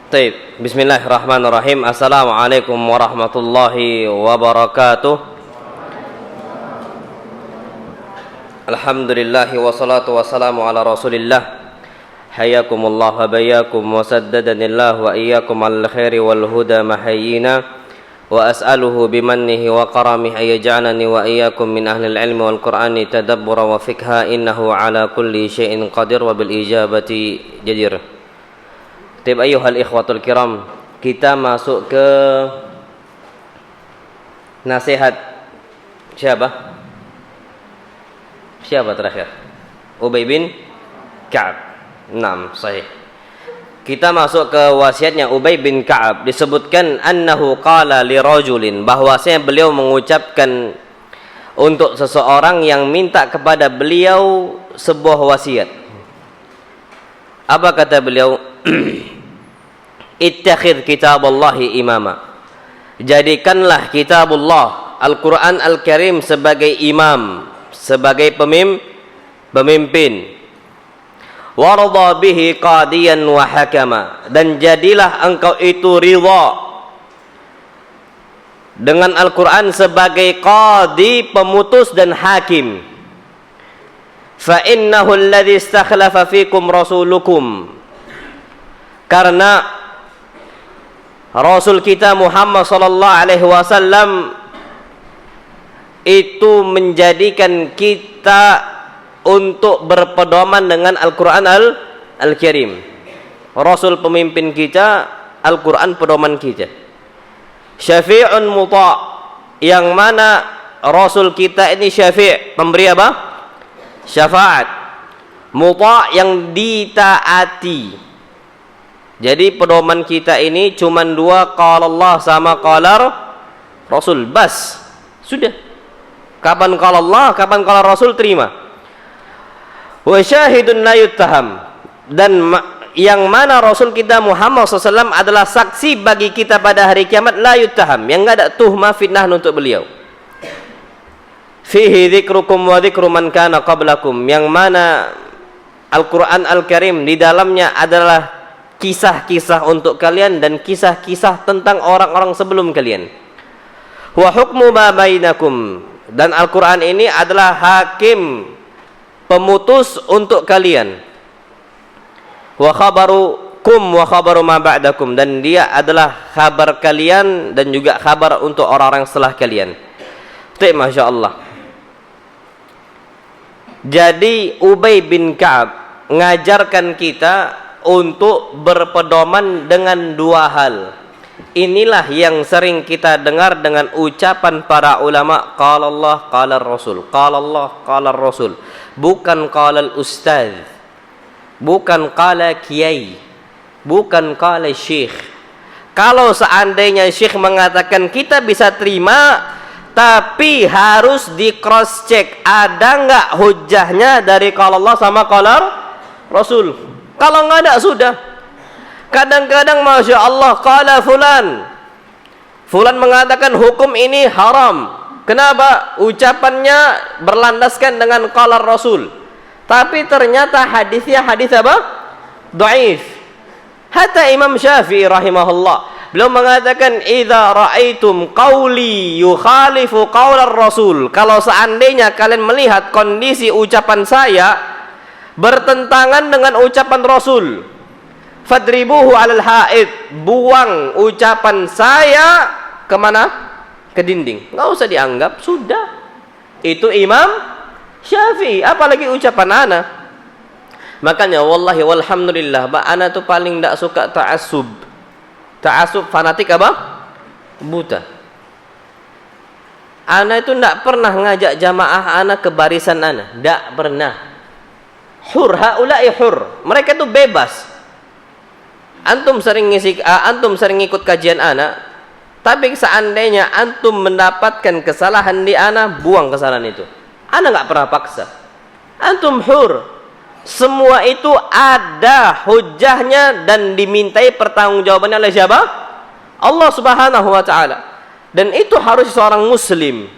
Taib. Bismillahirrahmanirrahim. Assalamualaikum warahmatullahi wabarakatuh. Alhamdulillah wassalatu wassalamu ala Rasulillah. Hayakumullah wa bayakum wa saddadanillah wa iyyakum al khairi wal huda mahayyina wa as'aluhu bimannihi wa karamihi ayaj'alani wa iyyakum min ahlil ilmi wal qur'ani tadabbura wa fikha innahu ala kulli syai'in qadir wa bil ijabati jadir. Taib ayyuhal ikhwatul kiram, kita masuk ke nasihat siapa? Siapa terakhir? Ubay bin Ka'ab. Naam, sahih. Kita masuk ke wasiatnya Ubay bin Ka'ab. Disebutkan annahu qala li rajulin, bahwasanya beliau mengucapkan untuk seseorang yang minta kepada beliau sebuah wasiat. Apa kata beliau? Ittakhidh kitaballahi imama. Jadikanlah kitabullah Al-Quran Al-Karim sebagai imam, sebagai pemimpin. Warada bihi qadiyan wa hakama, dan jadilah engkau itu ridha dengan Al-Quran sebagai qadi, pemutus dan hakim. Fa innahu alladhi istakhlafa fikum rasulukum, karena Rasul kita Muhammad sallallahu alaihi wasallam itu menjadikan kita untuk berpedoman dengan Al-Quran Al-Karim. Rasul pemimpin kita, Al-Quran pedoman kita. Syafi'un muta', yang mana Rasul kita ini syafi', pemberi apa? Syafaat. Muta' yang ditaati. Jadi pedoman kita ini cuma dua, qala Allah sama qala Rasul, bas. Sudah. Kapan qala Allah, kapan qala Rasul, terima. Wa syahidun la yuttaham, dan yang mana Rasul kita Muhammad SAW adalah saksi bagi kita pada hari kiamat, la yuttaham, yang enggak ada tuhmah fitnah untuk beliau. Fihi dzikrukum wa dzikru man kana qablakum, yang mana Al-Quran Al-Karim di dalamnya adalah kisah-kisah untuk kalian dan kisah-kisah tentang orang-orang sebelum kalian. Wa hukmu ma bainakum, dan Al-Quran ini adalah hakim, pemutus untuk kalian. Wa khabarukum wa khabaru ma ba'dakum, dan dia adalah kabar kalian dan juga kabar untuk orang-orang setelah kalian. Baik, Masya Allah. Jadi Ubay bin Ka'ab ngajarkan kita untuk berpedoman dengan dua hal. Inilah yang sering kita dengar dengan ucapan para ulama, qala Allah qala Rasul, qala Allah qala Rasul, bukan qala ustaz, bukan qala kiai, bukan qala syekh. Kalau seandainya syekh mengatakan, kita bisa terima, tapi harus di cross check, ada enggak hujahnya dari qala Allah sama qala Rasul. Kalau nggak ada, sudah. Kadang-kadang Masya Allah, qala Fulan mengatakan hukum ini haram. Kenapa? Ucapannya berlandaskan dengan qala Rasul, tapi ternyata hadisnya hadis apa? Dhaif. Hatta Imam Syafi'i rahimahullah, beliau mengatakan, idza ra'aitum qawli yukhalifu qawla Rasul, kalau seandainya kalian melihat kondisi ucapan saya bertentangan dengan ucapan Rasul, fadribuhu alal haid, buang ucapan saya kemana? Ke dinding. Nggak usah dianggap, sudah. Itu Imam Syafi'i, apalagi ucapan ana. Makanya wallahi walhamdulillah, ana tuh paling tidak suka ta'assub. Ta'assub, fanatik apa? Buta. Ana itu tidak pernah ngajak jamaah ana ke barisan ana, tidak pernah. Hur, haula'i hur, mereka itu bebas. Antum sering ikut kajian ana, tapi seandainya antum mendapatkan kesalahan di ana, buang kesalahan itu. Ana nggak pernah paksa. Antum hur, semua itu ada hujahnya dan dimintai pertanggungjawabannya oleh siapa? Allah Subhanahu wa taala. Dan itu harus seorang muslim.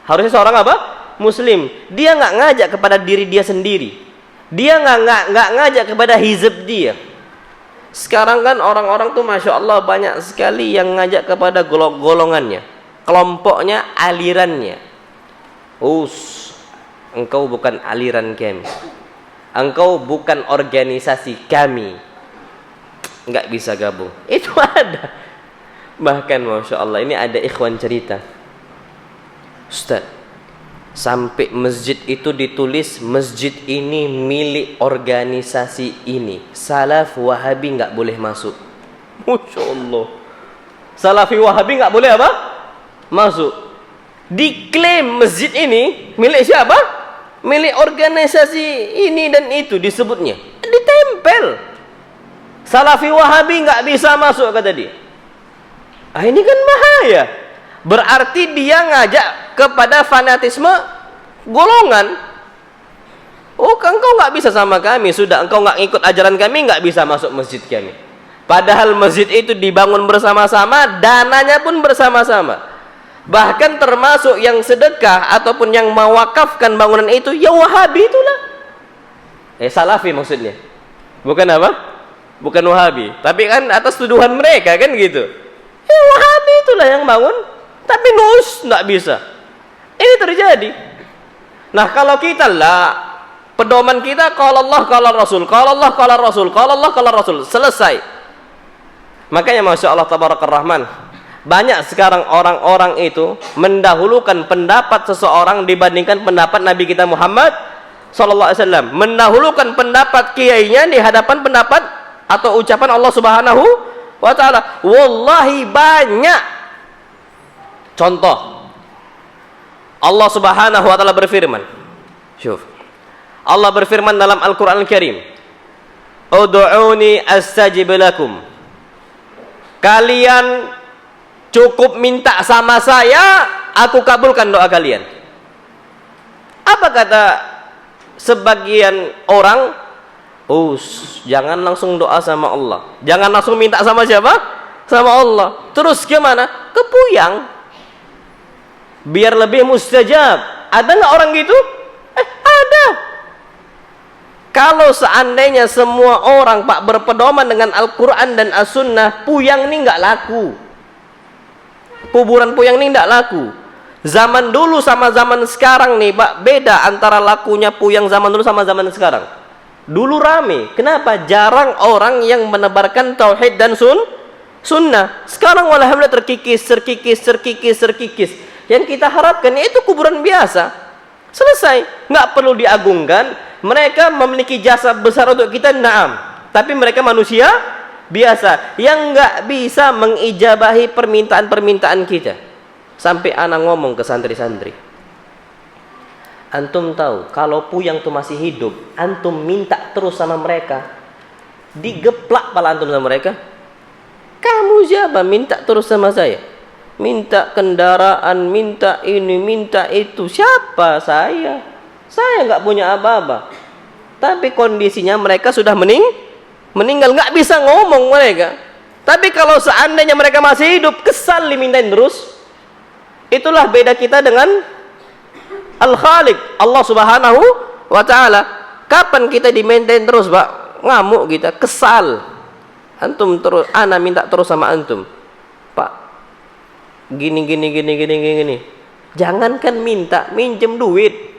Harusnya seorang apa? Muslim. Dia nggak ngajak kepada diri dia sendiri. Dia nggak ngajak kepada hizb dia. Sekarang kan orang-orang tuh Masya Allah banyak sekali yang ngajak kepada golongannya, kelompoknya, alirannya. Engkau bukan aliran kami, engkau bukan organisasi kami, nggak bisa gabung. Itu ada. Bahkan Masya Allah, ini ada ikhwan cerita, Ustaz, sampai masjid itu ditulis, masjid ini milik organisasi ini, Salaf Wahabi nggak boleh masuk. Masya Allah, Salafi Wahabi nggak boleh apa? Masuk. Diklaim masjid ini milik siapa? Milik organisasi ini dan itu disebutnya. Ditempel. Salafi Wahabi nggak bisa masuk kata dia. Ini kan bahaya. Berarti dia ngajak kepada fanatisme golongan. Engkau nggak bisa sama kami, sudah engkau nggak ngikut ajaran kami, nggak bisa masuk masjid kami. Padahal masjid itu dibangun bersama-sama, dananya pun bersama-sama. Bahkan termasuk yang sedekah ataupun yang mewakafkan bangunan itu, ya Wahabi itulah. Salafi maksudnya. Bukan apa? Bukan Wahabi. Tapi kan atas tuduhan mereka kan gitu. Wahabi itulah yang bangun. Tapi nggak bisa. Ini terjadi. Nah, kalau kita lah, pedoman kita kalau Allah, kalau Rasul, kalau Allah, kalau Rasul, kalau Allah, kalau Rasul, selesai. Makanya Masya Allah Tabarakar Rahman, banyak sekarang orang-orang itu mendahulukan pendapat seseorang dibandingkan pendapat Nabi kita Muhammad Sallallahu Alaihi Wasallam, mendahulukan pendapat kiainya di hadapan pendapat atau ucapan Allah Subhanahu wa Ta'ala. Wallahi banyak. Contoh, Allah Subhanahu wa Ta'ala berfirman. Syuf. Allah berfirman dalam Al-Qur'an Al-Karim, "Ud'uni astajib lakum." Kalian cukup minta sama saya, aku kabulkan doa kalian. Apa kata sebagian orang? Jangan langsung doa sama Allah. Jangan langsung minta sama siapa? Sama Allah. Terus gimana? Kepuyang. Biar lebih mustajab. Ada nggak orang gitu? Ada. Kalau seandainya semua orang Pak berpedoman dengan Al-Quran dan As-Sunnah, puyang ini nggak laku. Kuburan puyang ini nggak laku. Zaman dulu sama zaman sekarang nih Pak, beda antara lakunya puyang zaman dulu sama zaman sekarang. Dulu rame. Kenapa? Jarang orang yang menebarkan tauhid dan sunnah. Sekarang alhamdulillah terkikis. Yang kita harapkan itu kuburan biasa. Selesai. Nggak perlu diagungkan. Mereka memiliki jasa besar untuk kita, naam. Tapi mereka manusia biasa yang nggak bisa mengijabahi permintaan-permintaan kita. Sampai anak ngomong ke santri-santri, antum tahu kalau puyang itu masih hidup, antum minta terus sama mereka, digeplak pala antum sama mereka. Kamu siapa minta terus sama saya? Minta kendaraan, minta ini, minta itu. Siapa saya? Saya nggak punya apa-apa. Tapi kondisinya mereka sudah meninggal, nggak bisa ngomong mereka. Tapi kalau seandainya mereka masih hidup, kesal dimintain terus. Itulah beda kita dengan Al-Khaliq, Allah Subhanahu wa Ta'ala. Kapan kita dimaintain terus, Pak? Ngamuk kita, kesal. Antum terus, ana minta terus sama antum. Pak, gini. Jangankan minta, minjem duit.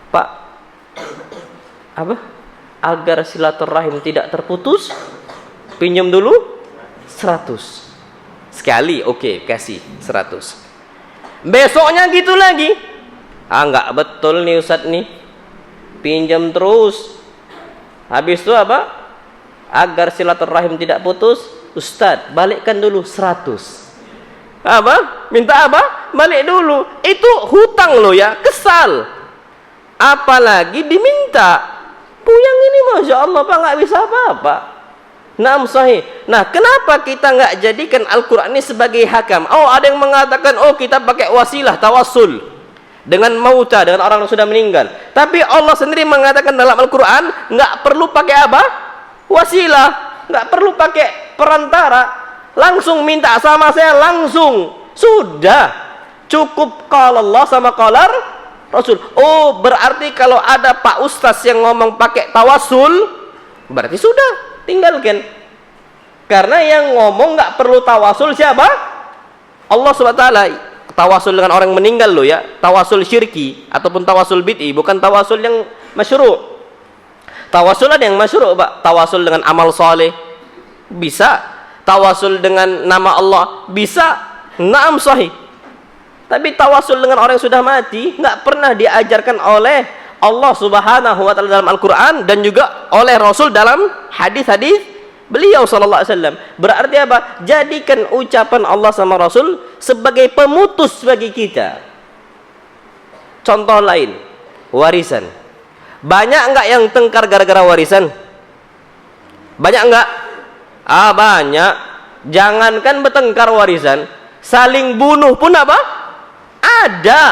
Pak, apa? Agar silaturahim tidak terputus, pinjam dulu 100. Sekali, oke, kasih 100. Besoknya gitu lagi. Nggak betul nih Ustadz nih. Pinjam terus. Habis itu apa? Agar silaturahim tidak putus, Ustadz, balikkan dulu 100. Apa? Minta apa? Balik dulu. Itu hutang loh ya, kesal. Apalagi diminta. Puyang ini Masya Allah Pak, nggak bisa apa-apa. Naam sahih. Nah, kenapa kita nggak jadikan Al-Quran ini sebagai hakam? Ada yang mengatakan, kita pakai wasilah, tawassul dengan mauta, dengan orang yang sudah meninggal. Tapi Allah sendiri mengatakan dalam Al-Quran, nggak perlu pakai apa? Wasilah, nggak perlu pakai perantara. Langsung minta sama saya, langsung. Sudah. Cukup kalau Allah sama qalar Rasul. Berarti kalau ada Pak Ustaz yang ngomong pakai tawassul, berarti sudah. tinggalkan. Karena yang ngomong nggak perlu tawasul siapa? Allah SWT. Tawasul dengan orang yang meninggal loh ya, tawasul syirki ataupun tawasul bid'i, bukan tawasul yang masyru'. Tawasul ada yang masyru', Pak. Tawasul dengan amal soleh bisa, tawasul dengan nama Allah bisa, naam sahih. Tapi tawasul dengan orang yang sudah mati nggak pernah diajarkan oleh Allah Subhanahu wa taala dalam Al-Qur'an dan juga oleh Rasul dalam hadis-hadis beliau sallallahu alaihi wasallam. Berarti apa? Jadikan ucapan Allah sama Rasul sebagai pemutus bagi kita. Contoh lain, warisan. Banyak enggak yang tengkar gara-gara warisan? Banyak enggak? Banyak. Jangankan bertengkar warisan, saling bunuh pun apa? Ada.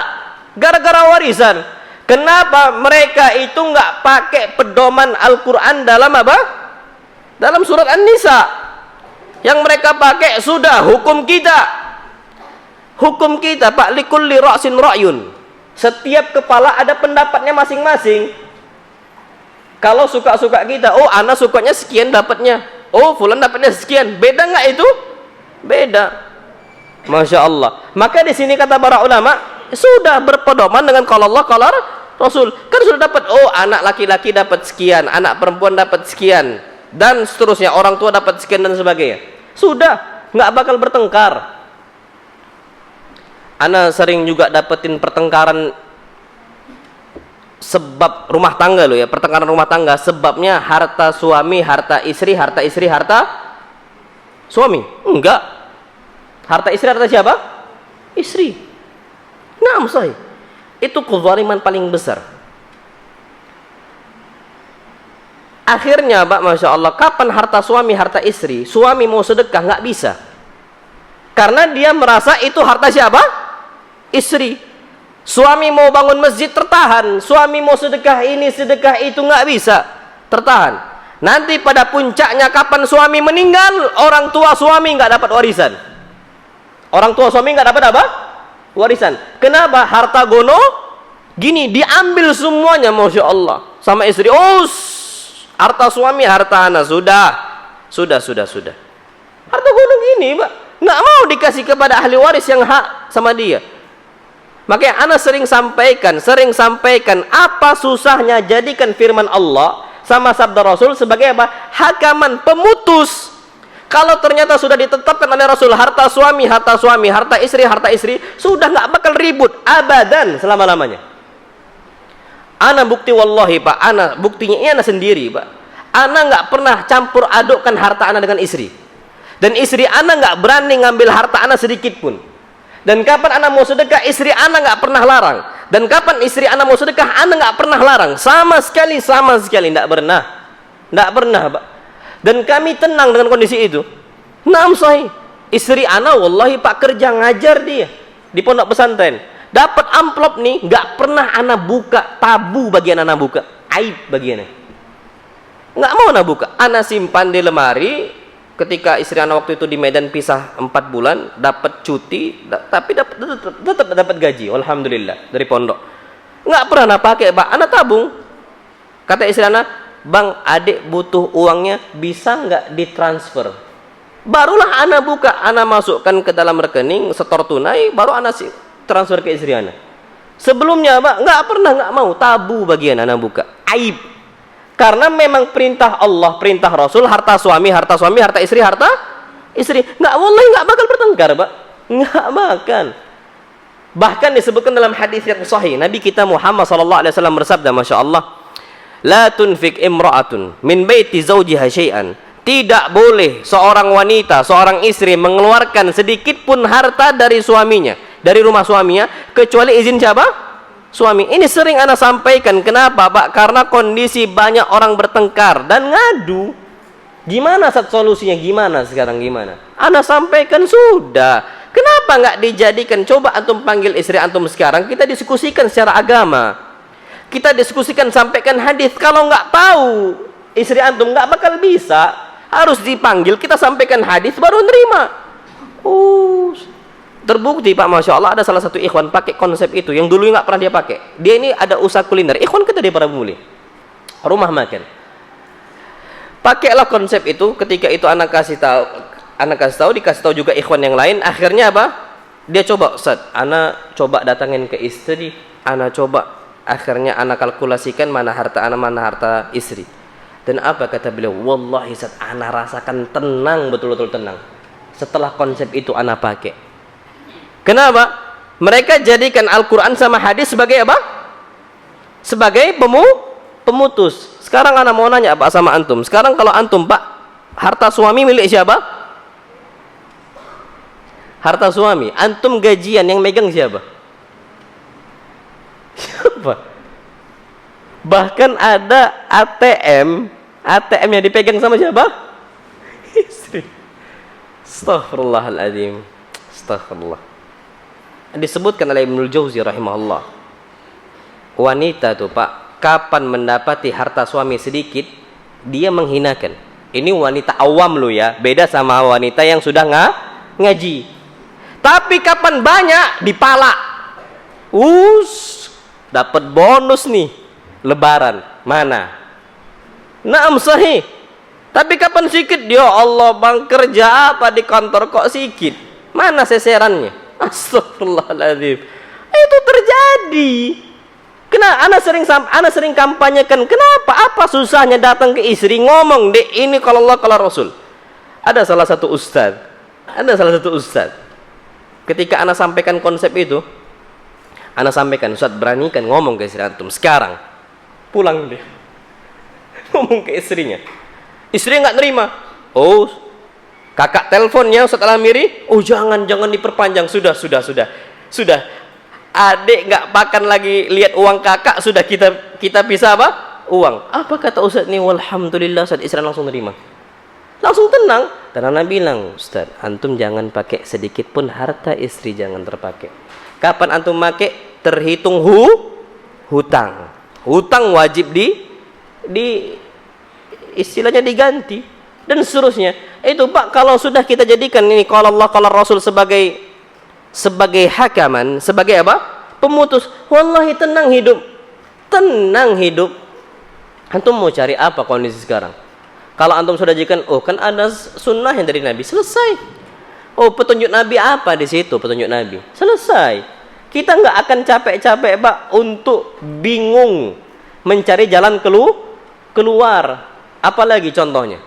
Gara-gara warisan. Kenapa mereka itu enggak pakai pedoman Al-Qur'an dalam apa? Dalam surat An-Nisa. Yang mereka pakai sudah hukum kita. Hukum kita, Pak, likulli ra'sin ra'yun. Setiap kepala ada pendapatnya masing-masing. Kalau suka-suka kita, oh ana sukanya sekian dapatnya, oh fulan dapatnya sekian. Beda nggak itu? Beda. Masya Allah. Maka di sini kata para ulama, sudah berpedoman dengan kalau Allah, kalau Rasul. Kan sudah dapat, oh anak laki-laki dapat sekian, anak perempuan dapat sekian, dan seterusnya, orang tua dapat sekian dan sebagainya. Sudah, nggak bakal bertengkar. Ana sering juga dapetin pertengkaran sebab rumah tangga loh ya, pertengkaran rumah tangga sebabnya harta suami, harta istri, harta suami. Enggak. Harta istri, harta siapa? Istri. Naam sahih. Itu kezaliman paling besar. Akhirnya, Pak, Masya Allah, kapan harta suami, harta istri, suami mau sedekah nggak bisa. Karena dia merasa itu harta siapa? Istri. Suami mau bangun masjid tertahan, suami mau sedekah ini, sedekah itu nggak bisa, tertahan. Nanti pada puncaknya kapan suami meninggal, orang tua suami nggak dapat warisan. Orang tua suami nggak dapat apa? Warisan. Kenapa? Harta gono gini diambil semuanya, Masya Allah, sama istri. Oh, harta suami, harta anak, sudah. Harta gono gini, Pak, nggak mau dikasih kepada ahli waris yang hak sama dia. Makanya ana sering sampaikan apa susahnya jadikan firman Allah sama sabda Rasul sebagai apa? Hakaman pemutus. Kalau ternyata sudah ditetapkan oleh Rasul harta suami, harta istri, sudah nggak bakal ribut abadan selama-lamanya. Ana bukti wallahi, Pak, ana buktinya ini ana sendiri, Pak. Ana nggak pernah campur adukkan harta ana dengan istri. Dan istri ana nggak berani ngambil harta ana sedikit pun. Dan kapan anak mau sedekah, istri anak nggak pernah larang. Dan kapan istri anak mau sedekah, anak nggak pernah larang. Sama sekali, nggak pernah, Pak. Dan kami tenang dengan kondisi itu. Naam sahih. Istri anak, wallahi Pak, kerja ngajar dia di pondok pesantren. Dapat amplop nih, nggak pernah anak buka. Tabu bagian anak buka, aib bagiannya. Nggak mau anak buka. Anak simpan di lemari. Ketika istri anak waktu itu di Medan pisah 4 bulan, dapat cuti, tapi tetap dapat gaji, alhamdulillah, dari pondok. Nggak pernah pakai, Pak, anak tabung. Kata istri anak, Bang, adik butuh uangnya, bisa nggak ditransfer? Barulah anak buka, anak masukkan ke dalam rekening setor tunai, baru anak transfer ke istri anak. Sebelumnya, Pak, nggak mau, tabu bagian anak buka, aib. Karena memang perintah Allah, perintah Rasul, harta suami, harta istri, wallahi nggak bakal bertengkar, Pak. Nggak bakal. Bahkan disebutkan dalam hadis yang sahih, Nabi kita Muhammad SAW bersabda, Masya Allah, la tunfik imra'atun min baiti zawjiha syai'an. Tidak boleh seorang wanita, seorang istri mengeluarkan sedikit pun harta dari suaminya, dari rumah suaminya, kecuali izin siapa? Suami. Ini sering ana sampaikan. Kenapa, Pak? Karena kondisi banyak orang bertengkar dan ngadu. Gimana solusinya? Gimana sekarang? Gimana? Ana sampaikan sudah. Kenapa nggak dijadikan? Coba antum panggil istri antum sekarang. Kita diskusikan secara agama. Kita diskusikan, sampaikan hadis. Kalau nggak tahu istri antum nggak bakal bisa. Harus dipanggil. Kita sampaikan hadis baru nerima. Terbukti, Pak, Masya Allah, ada salah satu ikhwan pakai konsep itu yang dulu nggak pernah dia pakai. Dia ini ada usaha kuliner, ikhwan kita dia para pemulih rumah makan. Pakailah konsep itu. Ketika itu anak kasih tahu, dikasih tahu juga ikhwan yang lain. Akhirnya apa? Dia coba, Ustaz, anak coba datangin ke istri, anak coba. Akhirnya anak kalkulasikan mana harta anak, mana harta istri. Dan apa kata beliau? Wallahi Ustaz, anak rasakan tenang, betul-betul tenang setelah konsep itu anak pakai. Kenapa? Mereka jadikan Al-Quran sama hadis sebagai apa? Sebagai pemutus. Sekarang anak mau nanya Pak sama antum. Sekarang kalau antum, Pak, harta suami milik siapa? Harta suami. Antum gajian yang megang siapa? Siapa? Bahkan ada ATM yang dipegang sama siapa? Istri. Astaghfirullahaladzim. Astaghfirullah. Disebutkan oleh Ibnul Jauzi rahimahullah, wanita tuh Pak, kapan mendapati harta suami sedikit, dia menghinakan. Ini wanita awam lo ya, beda sama wanita yang sudah ngaji. Tapi kapan banyak, dipalak. Dapat bonus nih, lebaran. Mana? Naam sahih. Tapi kapan sedikit, ya Allah bang, kerja apa di kantor kok sedikit? Mana seserannya? Astagfirullahaladzim. Itu terjadi. Kenapa? Ana sering kampanyekan. Kenapa? Apa susahnya datang ke istri ngomong, "Dek, ini kalau Allah kalau Rasul." Ada salah satu ustaz. Ketika ana sampaikan konsep itu, ana sampaikan, "Ustaz, beranikan ngomong ke istri antum sekarang." Pulang dia. Ngomong ke istrinya. Istrinya nggak nerima. Kakak teleponnya Ustaz Al-Amiri, jangan diperpanjang, sudah. Adik nggak makan lagi lihat uang kakak, sudah kita bisa apa? Uang. Apa kata Ustaz ini? Walhamdulillah, Ustaz, istri langsung terima. Langsung tenang. Dan anak bilang, Ustaz, antum jangan pakai sedikit pun harta istri, jangan terpakai. Kapan antum pakai? Terhitung hutang. Hutang wajib di istilahnya diganti. Dan seterusnya. Itu Pak, kalau sudah kita jadikan ini kalau Allah kalau Rasul sebagai hakaman, sebagai apa? Pemutus. Wallahi tenang hidup. Antum mau cari apa kondisi sekarang? Kalau antum sudah jadikan, kan ada sunnah yang dari Nabi, selesai. Petunjuk Nabi apa di situ? Petunjuk Nabi, selesai. Kita nggak akan capek-capek Pak untuk bingung mencari jalan keluar. Apalagi contohnya?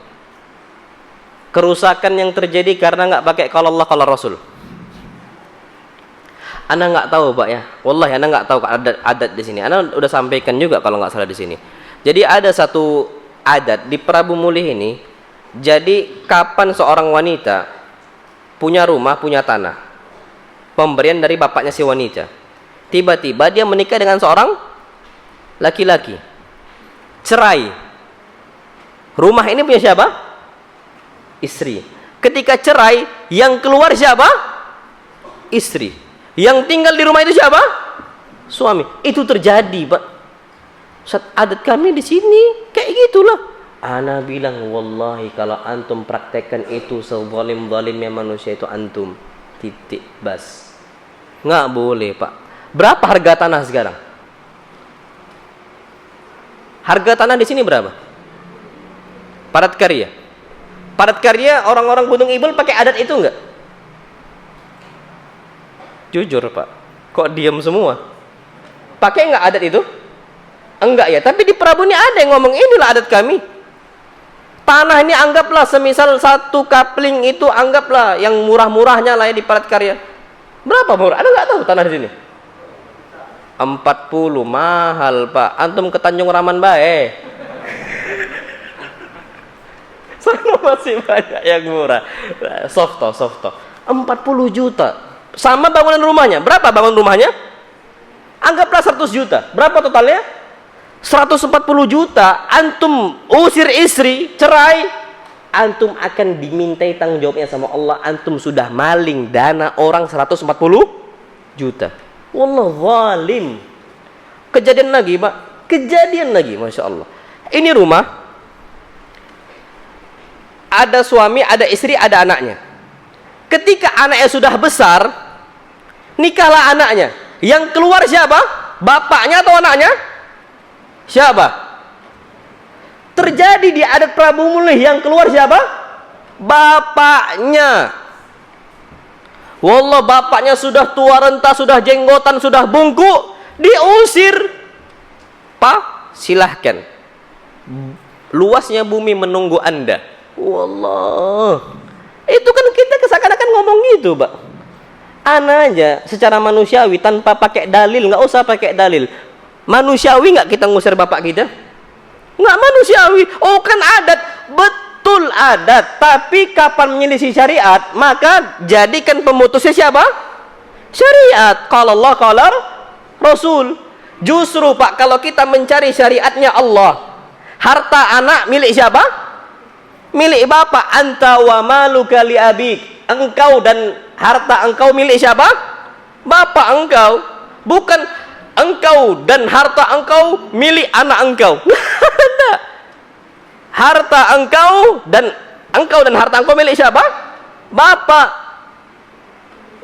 Kerusakan yang terjadi karena nggak pakai kalau Allah kalau Rasul. Ana nggak tahu Pak ya. Wallahi ana nggak tahu adat di sini. Ana udah sampaikan juga kalau nggak salah di sini. Jadi ada satu adat di Prabu Mulih ini. Jadi kapan seorang wanita punya rumah, punya tanah, pemberian dari bapaknya si wanita, tiba-tiba dia menikah dengan seorang laki-laki, cerai. Rumah ini punya siapa? Istri. Ketika cerai, yang keluar siapa? Istri. Yang tinggal di rumah itu siapa? Suami. Itu terjadi, Pak. Adat kami di sini kayak gitulah. Ana bilang, wallahi kalau antum praktekkan itu, sezalim-zalimnya manusia itu antum. Titik bas. Nggak boleh, Pak. Berapa harga tanah sekarang? Harga tanah di sini berapa? Padat karya orang-orang Gunung Ibul pakai adat itu enggak? Jujur Pak, kok diam semua? Pakai enggak adat itu? Enggak ya, tapi di Prabu ini ada yang ngomong inilah adat kami. Tanah ini anggaplah semisal satu kapling itu anggaplah yang murah-murahnya lah ya di padat karya. Berapa murah? Ada nggak tahu tanah di sini? 40 mahal Pak. Antum ke Tanjung Raman bae. Sana masih banyak yang murah. Softo 40 juta. Sama bangunan rumahnya. Berapa bangunan rumahnya? Anggaplah 100 juta. Berapa totalnya? 140 juta. Antum usir istri, cerai, antum akan dimintai tanggung jawabnya sama Allah. Antum sudah maling dana orang 140 juta. Wallah zalim. Kejadian lagi Pak. Masya Allah. Ini rumah, ada suami, ada istri, ada anaknya. Ketika anaknya sudah besar, nikahlah anaknya. Yang keluar siapa? Bapaknya atau anaknya? Siapa? Terjadi di adat Prabu Mulih, yang keluar siapa? Bapaknya. Wallah, bapaknya sudah tua renta, sudah jenggotan, sudah bungkuk, diusir. Pak, silahkan. Luasnya bumi menunggu Anda. Wallah. Itu kan kita seakan-akan ngomong gitu, Pak. Ana aja secara manusiawi tanpa pakai dalil, nggak usah pakai dalil. Manusiawi nggak kita ngusir bapak kita? Nggak manusiawi. Oh kan adat, betul adat. Tapi kapan menyelisih syariat, maka jadikan pemutusnya siapa? Syariat. Kalau Allah, kalau Rasul. Justru Pak, kalau kita mencari syariatnya Allah, harta anak milik siapa? Milik bapak. Anta wa maluka li abik. Engkau dan harta engkau milik siapa? Bapak engkau. Bukan engkau dan harta engkau milik anak engkau. Harta engkau dan harta engkau milik siapa? Bapak.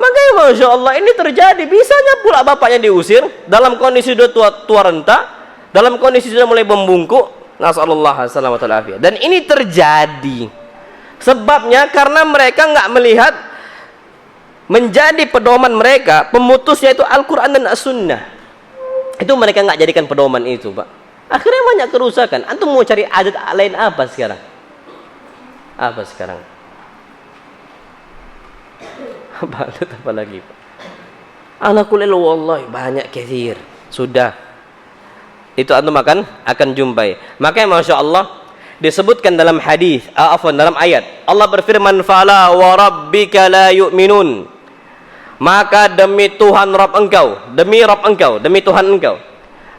Makanya Masya Allah ini terjadi. Bisanya pula bapaknya diusir dalam kondisi sudah tua renta, dalam kondisi sudah mulai membungkuk. Nasallallahu alaihi wasallam. Dan ini terjadi. Sebabnya karena mereka nggak melihat menjadi pedoman mereka, pemutusnya itu Al-Quran dan As-Sunnah. Itu mereka nggak jadikan pedoman itu, Pak. Akhirnya banyak kerusakan. Antum mau cari adat lain apa sekarang? Apa sekarang? Apa lagi, Pak? Anakulil wallahi banyak kathir. Sudah. Itu antum akan jumpai. Makanya Masya Allah disebutkan dalam hadis, dalam ayat. Allah berfirman, "Fala wa rabbika la yu'minun." Maka demi Tuhan Rabb engkau, demi Rabb engkau, demi Tuhan engkau,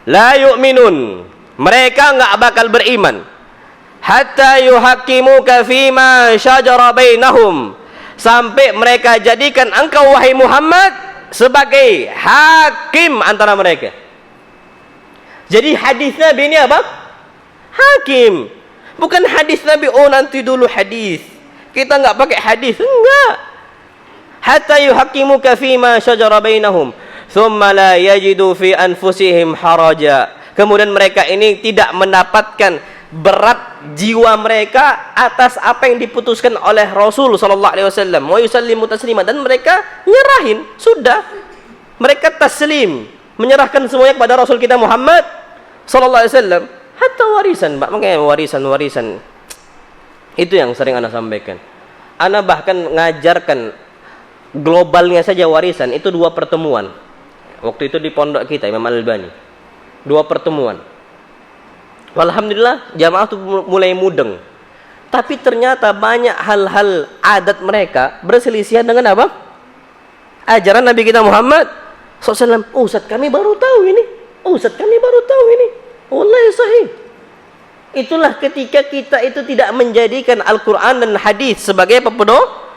la yu'minun, mereka enggak bakal beriman, hatta yuhaqqimuka fima syajara bainahum, sampai mereka jadikan engkau wahai Muhammad sebagai hakim antara mereka. Jadi hadis Nabi ini apa? Hakim. Bukan hadis Nabi, oh nanti dulu hadis. Kita enggak pakai hadis, enggak. Hatta yuhaqqimuka fima syajara bainahum thumma la yajidu fi anfusihim haraja. Kemudian mereka ini tidak mendapatkan berat jiwa mereka atas apa yang diputuskan oleh Rasul sallallahu alaihi wasallam. Wa yusallimu taslima, dan mereka nyerahin, sudah. Mereka taslim, menyerahkan semuanya kepada Rasul kita Muhammad sallallahu alaihi wasallam. Hatta warisan, Pak. Makanya warisan. Itu yang sering Ana sampaikan. Ana bahkan ngajarkan globalnya saja warisan itu 2 pertemuan. Waktu itu di pondok kita Imam Al-Albani. 2 pertemuan. Alhamdulillah jamaah itu mulai mudeng. Tapi ternyata banyak hal-hal adat mereka berselisihan dengan apa? Ajaran Nabi kita Muhammad SAW. Oh, Ustaz kami baru tahu ini. Oh, Ustaz kami baru tahu ini. Wallahi sahih. Itulah ketika kita itu tidak menjadikan Al-Quran dan hadis sebagai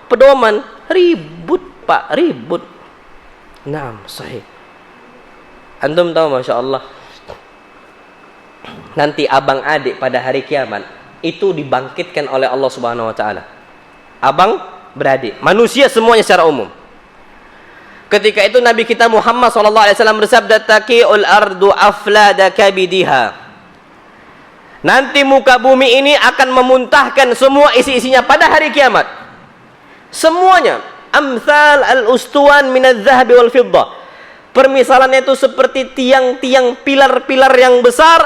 pedoman. Ribut, Pak, ribut. Naam, sahih. Antum tahu Masya Allah, nanti abang adik pada hari kiamat itu dibangkitkan oleh Allah Subhanahu wa taala. Abang beradik, manusia semuanya secara umum. Ketika itu Nabi kita Muhammad sallallahu alaihi wasallam bersabda, taqiul ardu aflada kabidiha. Nanti muka bumi ini akan memuntahkan semua isi-isinya pada hari kiamat. Semuanya amsal al-ustuwan minadz-dzahabi wal fiddah. Permisalannya itu seperti tiang-tiang pilar-pilar yang besar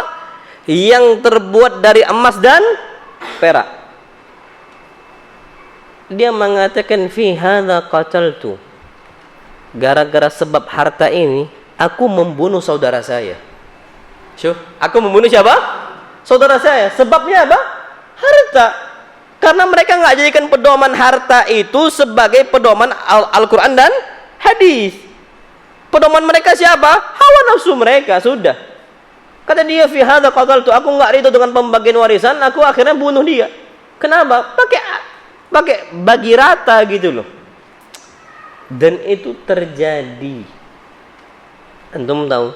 yang terbuat dari emas dan perak. Dia mengatakan fi hadza qataltu. Gara-gara sebab harta ini aku membunuh saudara saya. Syuh, aku membunuh siapa? Saudara saya. Sebabnya apa? Harta. Karena mereka nggak jadikan pedoman harta itu sebagai pedoman Al-Quran dan hadis. Pedoman mereka siapa? Hawa nafsu mereka, sudah. Kata dia, fi hadza qataltu, aku nggak ridho dengan pembagian warisan, aku akhirnya bunuh dia. Kenapa? Pakai bagi rata gitu loh. Dan itu terjadi. Antum tahu?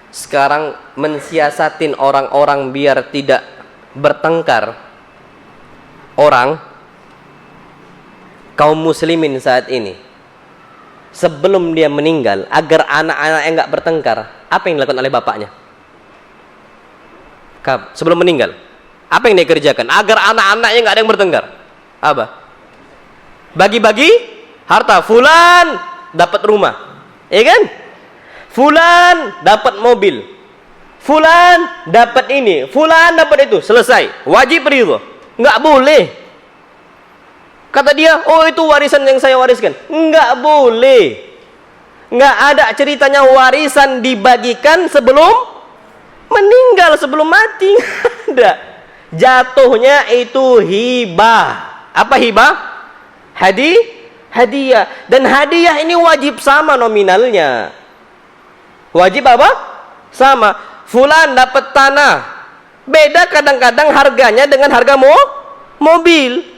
Sekarang mensiasatin orang-orang biar tidak bertengkar. Orang kaum muslimin saat ini sebelum dia meninggal, agar anak-anaknya enggak bertengkar, apa yang dilakukan oleh bapaknya? Sebelum meninggal, Apa yang dia kerjakan? Agar anak-anaknya nggak ada yang bertengkar. Apa? Bagi-bagi harta. Fulan dapat rumah, ya kan? Fulan dapat mobil. Fulan dapat ini. Fulan dapat itu. Selesai. Wajib ridho. Nggak boleh. Kata dia, oh itu warisan yang saya wariskan. Nggak boleh. Nggak ada ceritanya warisan dibagikan sebelum meninggal, sebelum mati. Ada. Jatuhnya itu hibah. Apa hibah? Hadiah. Dan hadiah ini wajib sama nominalnya. Wajib apa? Sama. Fulan dapat tanah. Beda kadang-kadang harganya dengan harga mobil.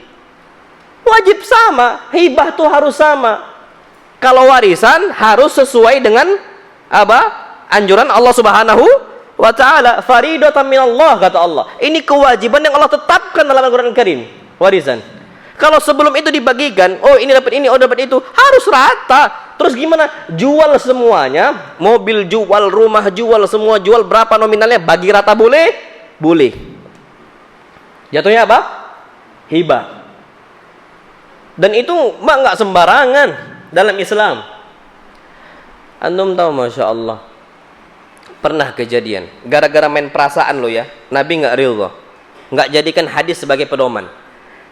Wajib sama. Hibah tuh harus sama. Kalau warisan harus sesuai dengan apa? Anjuran Allah Subhanahu wa taala. Faridatan minallah, kata Allah. Ini kewajiban yang Allah tetapkan dalam Al-Qur'an Karim. Warisan. Kalau sebelum itu dibagikan, oh ini dapat ini, oh dapat itu, harus rata. Terus gimana? Jual semuanya, mobil jual, rumah jual, semua jual, berapa nominalnya, bagi rata boleh? Boleh. Jatuhnya apa? Hibah. Dan itu nggak sembarangan dalam Islam. Antum tahu, masya Allah, pernah kejadian gara-gara main perasaan lo ya, Nabi nggak ridho, nggak jadikan hadis sebagai pedoman.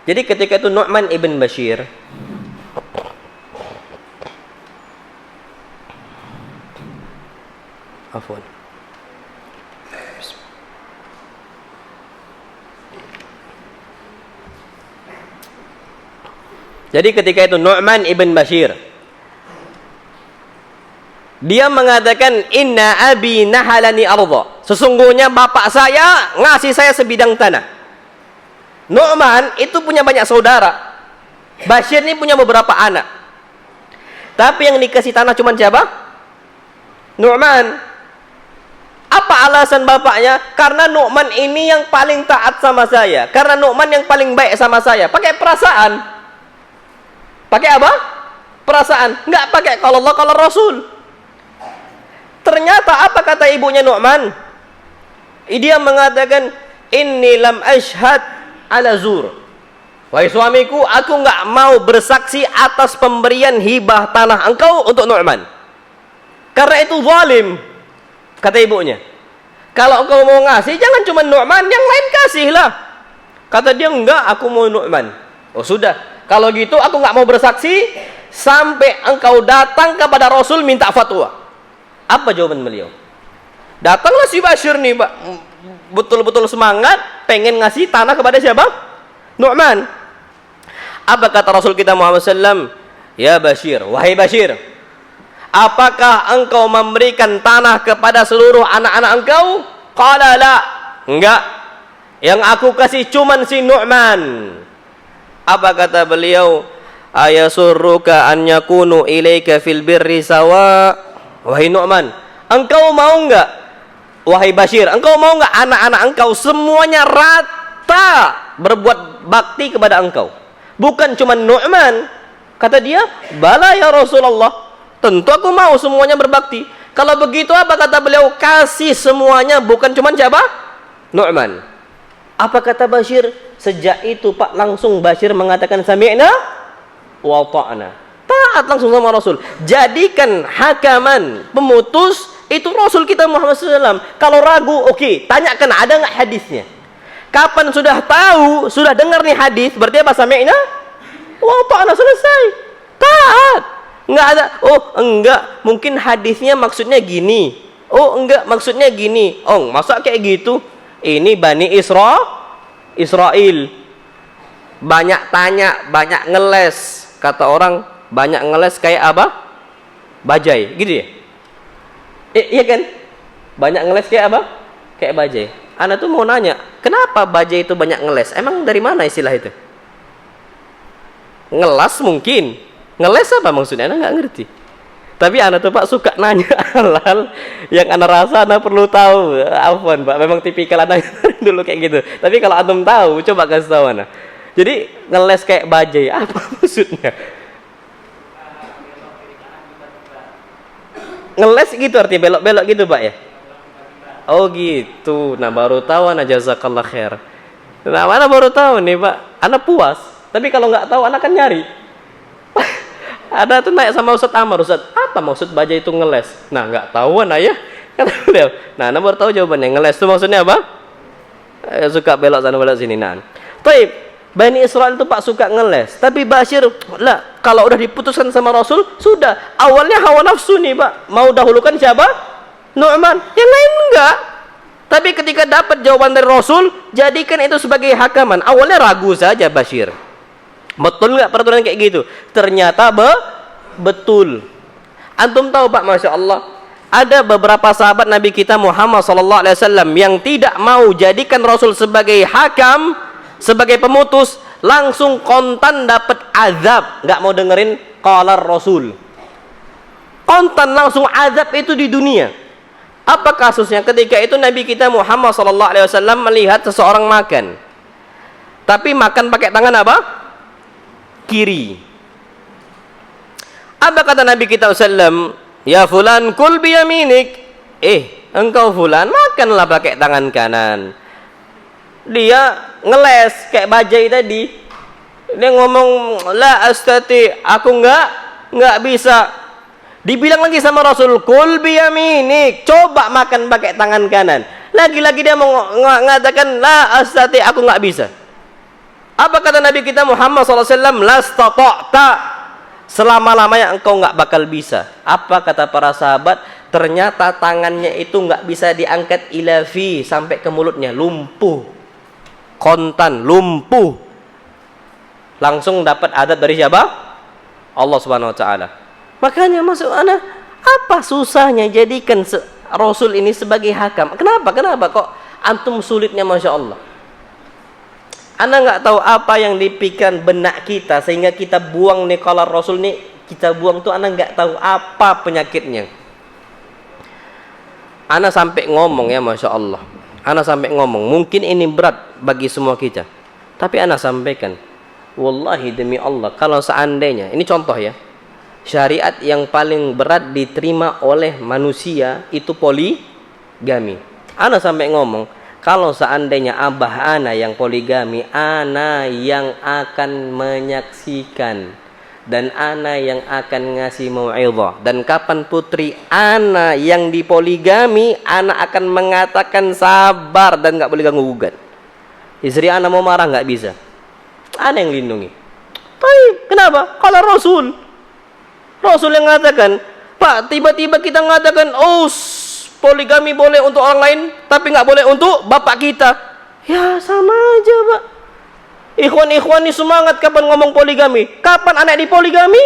Jadi ketika itu Nu'man ibn Bashir afwan. Jadi ketika itu Nu'man ibn Bashir dia mengatakan, inna abi nahalani arda. Sesungguhnya bapak saya ngasih saya sebidang tanah. Nu'man itu punya banyak saudara. Bashir ini punya beberapa anak. Tapi yang dikasih tanah cuma siapa? Nu'man. Apa alasan bapaknya? Karena Nu'man ini yang paling taat sama saya. Karena Nu'man yang paling baik sama saya. Pakai perasaan. Pakai apa? Perasaan. Nggak pakai kalau Allah, kalau Rasul. Ternyata apa kata ibunya Nu'man? Dia mengatakan, inni lam ashhad ala zur. Wahai suamiku, aku nggak mau bersaksi atas pemberian hibah tanah engkau untuk Nu'man. Karena itu zalim. Kata ibunya. Kalau engkau mau ngasih, jangan cuma Nu'man, yang lain kasihlah. Kata dia, enggak, aku mau Nu'man. Oh sudah. Kalau gitu aku nggak mau bersaksi sampai engkau datang kepada Rasul minta fatwa. Apa jawaban beliau? Datanglah si Bashir nih, Pak. Betul-betul semangat pengen ngasih tanah kepada siapa? Nu'man. Apa kata Rasul kita Muhammad SAW? Ya Bashir, wahai Bashir, apakah engkau memberikan tanah kepada seluruh anak-anak engkau? Qala la. Enggak. Yang aku kasih cuman si Nu'man. Apa kata beliau? Ayasurruka an yakunu ilaika fil birri sawa. Wahai Nu'man, engkau mau enggak? Wahai Bashir, engkau mau enggak anak-anak engkau semuanya rata berbuat bakti kepada engkau? Bukan cuma Nu'man. Kata dia, bala ya Rasulullah, tentu aku mau semuanya berbakti. Kalau begitu apa kata beliau? Kasih semuanya, bukan cuma siapa? Nu'man. Apa kata Bashir? Sejak itu Pak, langsung Bashir mengatakan sami'na wa ta'na. Taat langsung sama Rasul. Jadikan hakaman, pemutus itu Rasul kita Muhammad SAW. Kalau ragu, oke, tanyakan ada nggak hadisnya. Kapan sudah tahu, sudah dengar nih hadis, berarti apa? Sami'na wa ta'na, selesai. Taat. Nggak ada, oh enggak, mungkin hadisnya maksudnya gini. Oh enggak, maksudnya gini. Oh, masa kayak gitu? Ini Bani Israel. Banyak tanya, banyak ngeles. Kata orang, banyak ngeles kayak apa? Bajai, gitu ya? Iya kan? Banyak ngeles kayak apa? Kayak bajai. Ana tuh mau nanya, kenapa bajai itu banyak ngeles? Emang dari mana istilah itu? Ngelas mungkin. Ngeles apa maksudnya? Ana nggak ngerti. Tapi ana tuh Pak suka nanya hal-hal yang ana rasa ana perlu tahu. Afwan Pak, memang tipikal ana dulu kayak gitu. Tapi kalau antum tahu, coba kasih tahu ana. Jadi ngeles kayak bajai, apa maksudnya? Ngeles gitu artinya belok-belok gitu Pak ya? Oh gitu. Nah baru tahu ana, jazakallah khair. Nah, mana baru tahu nih Pak, anak puas. Tapi kalau nggak tahu, anak kan nyari. Ada tuh naik sama Ustadz Amar, Ustadz, apa maksud baja itu ngeles? Nah, nggak tahuan ayah. Kata beliau. Nah, anak baru tahu jawabannya. Ngeles itu maksudnya apa? Suka belok sana belok sini. Nah, taib. Bani Israel itu Pak suka ngeles. Tapi Bashir, lah, kalau udah diputuskan sama Rasul, sudah. Awalnya hawa nafsu nih Pak. Mau dahulukan siapa? Nu'man. Yang lain enggak. Tapi ketika dapat jawaban dari Rasul, jadikan itu sebagai hakaman. Awalnya ragu saja Bashir. Betul nggak peraturan kayak gitu? Ternyata betul. Antum tahu Pak, Masya Allah, ada beberapa sahabat Nabi kita Muhammad SAW yang tidak mau jadikan Rasul sebagai hakam, sebagai pemutus, langsung kontan dapat azab. Nggak mau dengerin qala Rasul. Kontan langsung azab itu di dunia. Apa kasusnya? Ketika itu Nabi kita Muhammad SAW melihat seseorang makan, tapi makan pakai tangan apa? Kiri. Apa kata Nabi kita SAW? Ya fulan kul biyaminik. Engkau fulan, makanlah pakai tangan kanan. Dia ngeles kayak bajai tadi. Dia ngomong, la astati, aku nggak bisa. Dibilang lagi sama Rasul, kul biyaminik, coba makan pakai tangan kanan. Lagi-lagi dia mengatakan, la astati, aku nggak bisa. Apa kata Nabi kita Muhammad SAW? Lastata'ta, selama-lamanya engkau nggak bakal bisa. Apa kata para sahabat? Ternyata tangannya itu nggak bisa diangkat ilafi sampai ke mulutnya, lumpuh, kontan, lumpuh. Langsung dapat adab dari siapa? Allah Subhanahu Wa Taala. Makanya masuk anak, apa susahnya jadikan Rasul ini sebagai hakam? Kenapa kok antum sulitnya, Masya Allah? Anda nggak tahu apa yang dipikirkan benak kita sehingga kita buang nih kalau Rasul nih kita buang tuh, Anda nggak tahu apa penyakitnya. Anda sampai ngomong ya, Masya Allah. Anda sampai ngomong, mungkin ini berat bagi semua kita, tapi Anda sampaikan, wallahi demi Allah, kalau seandainya ini contoh ya, syariat yang paling berat diterima oleh manusia itu poligami. Anda sampai ngomong, kalau seandainya abah ana yang poligami, ana yang akan menyaksikan dan ana yang akan ngasih mau'izah. Dan kapan putri ana yang dipoligami, ana akan mengatakan sabar dan nggak boleh ganggu gugat. Istri ana mau marah nggak bisa, ana yang lindungi. Tapi kenapa? Kalau Rasul yang mengatakan, Pak, tiba-tiba kita mengatakan, poligami boleh untuk orang lain, tapi nggak boleh untuk bapak kita. Ya sama aja Pak. Ikhwan-ikhwan ini semangat kapan ngomong poligami. Kapan anak dipoligami?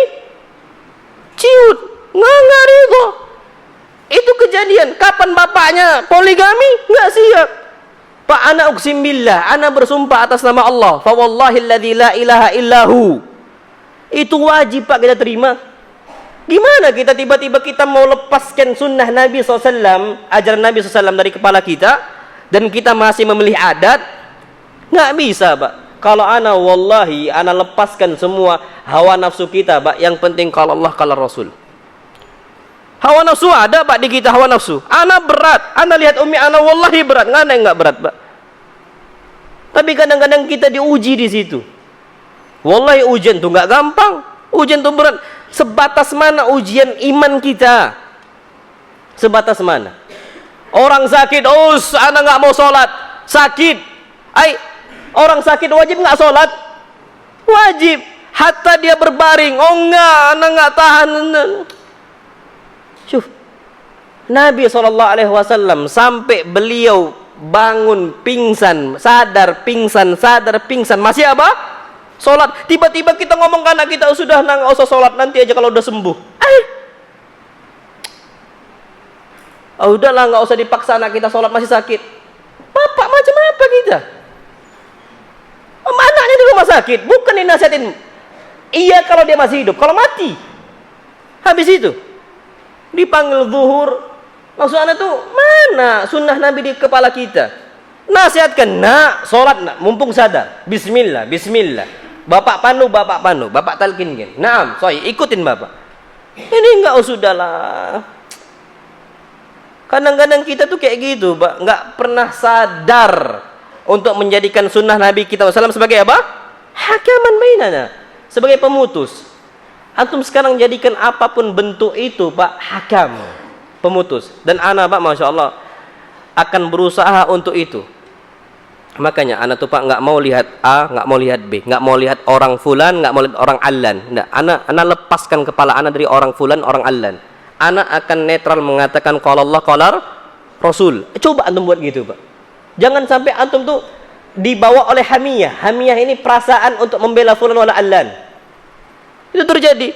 Ciut, nggak ridho. Itu kejadian. Kapan bapaknya poligami? Nggak siap. Pak, anak uksim billah, anak bersumpah atas nama Allah. Fa wallahi alladzi la ilaha illahu. Itu wajib Pak kita terima. Gimana kita tiba-tiba kita mau lepaskan sunnah Nabi SAW, ajaran Nabi SAW dari kepala kita, dan kita masih memilih adat? Nggak bisa Pak. Kalau ana wallahi, ana lepaskan semua hawa nafsu kita Pak. Yang penting kalau Allah, kalau Rasul. Hawa nafsu ada Pak di kita, hawa nafsu. Ana berat. Ana lihat umi ana wallahi berat. Nggak berat Pak. Tapi kadang-kadang kita diuji di situ. Wallahi ujian tuh nggak gampang. Ujian tuh berat. Sebatas mana ujian iman kita? Sebatas mana? Orang sakit, anak nggak mau sholat, sakit. Orang sakit wajib nggak sholat? Wajib. Hatta dia berbaring, enggak, anak nggak tahan. Syuf. Nabi SAW sampai beliau bangun pingsan, sadar pingsan, masih apa? Sholat. Tiba-tiba kita ngomong ke anak kita, sudah nggak usah sholat, nanti aja kalau udah sembuh. Udahlah, nggak usah dipaksa anak kita sholat, masih sakit. Bapak macam apa kita? Anaknya di rumah sakit, bukan dinasihatin. Iya kalau dia masih hidup, kalau mati, habis itu dipanggil zuhur. Maksud anak tuh mana sunnah Nabi di kepala kita? Nasihatkan, nak, sholat nak, mumpung sadar. Bismillah. Bapak panu, bapak talkinkan. Naam, ikutin bapak. Ini enggak, sudahlah. Kadang-kadang kita tuh kayak gitu, Pak, enggak pernah sadar untuk menjadikan sunnah Nabi kita SAW sebagai apa? Hakaman bainana, sebagai pemutus. Antum sekarang jadikan apapun bentuk itu Pak, hakam, pemutus. Dan ana Pak, Masya Allah, akan berusaha untuk itu. Makanya ana tuh Pak nggak mau lihat A, nggak mau lihat B, nggak mau lihat orang fulan, nggak mau lihat orang allan. Nggak, ana lepaskan kepala ana dari orang fulan, orang allan. Ana akan netral mengatakan qala Allah, qala Rasul. Coba antum buat gitu Pak. Jangan sampai antum tuh dibawa oleh hamiyah. Hamiyah ini perasaan untuk membela fulan wala allan. Itu terjadi.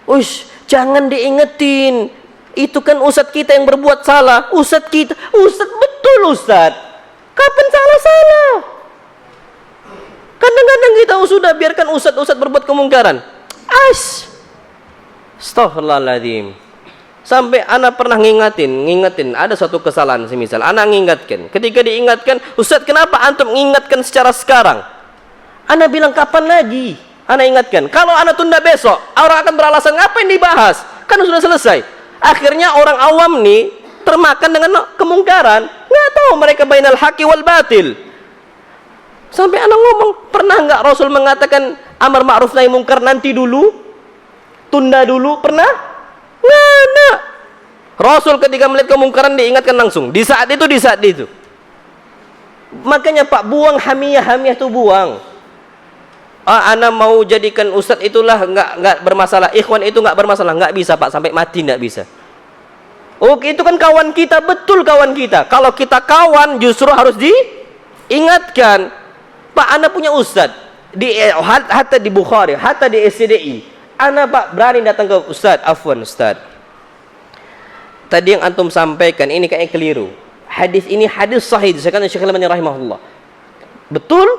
Ush, jangan diingetin. Itu kan ustadz kita yang berbuat salah. Ustadz kita, ustadz betul ustadz. Kapan salah-salah? Kadang-kadang kita sudah biarkan ustadz berbuat kemungkaran. Astaghfirullahaladzim. Sampai ana pernah ngingetin ada suatu kesalahan semisal ana ngingatkan. Ketika diingatkan, ustadz kenapa antum mengingatkan secara sekarang? Ana bilang kapan lagi? Ana ingatkan, kalau ana tunda besok, orang akan beralasan ngapain dibahas? Kan sudah selesai. Akhirnya orang awam nih termakan dengan kemungkaran. Nggak tahu mereka bainal haqi wal batil. Sampai ana ngomong, pernah nggak Rasul mengatakan amar ma'ruf nahi mungkar nanti dulu? Tunda dulu, pernah? Nggak ada. Rasul ketika melihat kemungkaran diingatkan langsung. Di saat itu. Makanya Pak, buang hamiyah itu buang. Ana mau jadikan ustadz itulah nggak bermasalah, ikhwan itu nggak bermasalah, nggak bisa Pak, sampai mati nggak bisa. Oke, itu kan kawan kita, betul kawan kita. Kalau kita kawan justru harus diingatkan. Pak, ana punya ustadz hatta di Bukhari, hatta di SCDI. Ana Pak berani datang ke ustadz, afwan ustadz, tadi yang antum sampaikan ini kayaknya keliru. Hadis ini hadis sahih, disebutkan Syekh Al-Albani rahimahullah. Betul?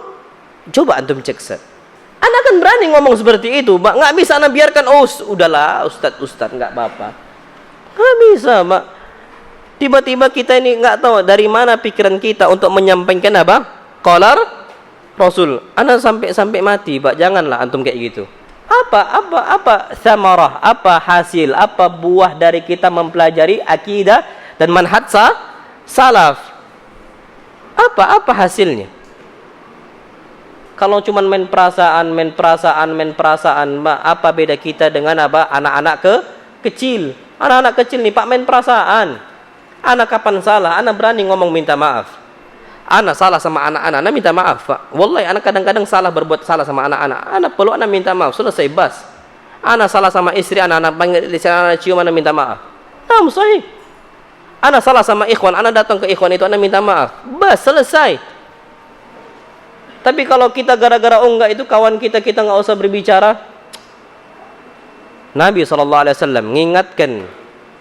Coba antum cek ustadz. Anda akan berani ngomong seperti itu, Pak. Nggak bisa Anda biarkan, udahlah, Ustadz, nggak apa-apa. Nggak bisa, Pak. Tiba-tiba kita ini nggak tahu dari mana pikiran kita untuk menyampaikan apa? Qala Rasul. Anda sampai mati, Pak. Janganlah antum kayak gitu. Apa samarah, apa hasil, apa buah dari kita mempelajari akidah dan manhaj salaf? Apa hasilnya? Kalau cuma main perasaan, apa beda kita dengan apa anak-anak kecil? Anak-anak kecil nih Pak main perasaan. Anak kapan salah? Anak berani ngomong minta maaf. Anak salah sama anak-anak, anak minta maaf Pak. Wallahi anak kadang-kadang berbuat salah sama anak-anak. Anak perlu anak minta maaf, selesai bas. Anak salah sama istri, anak panggil anak cium, anak minta maaf. Sahih. Anak salah sama ikhwan, anak datang ke ikhwan itu, anak minta maaf. Bas, selesai. Tapi kalau kita gara-gara enggak itu kawan kita nggak usah berbicara. Nabi SAW mengingatkan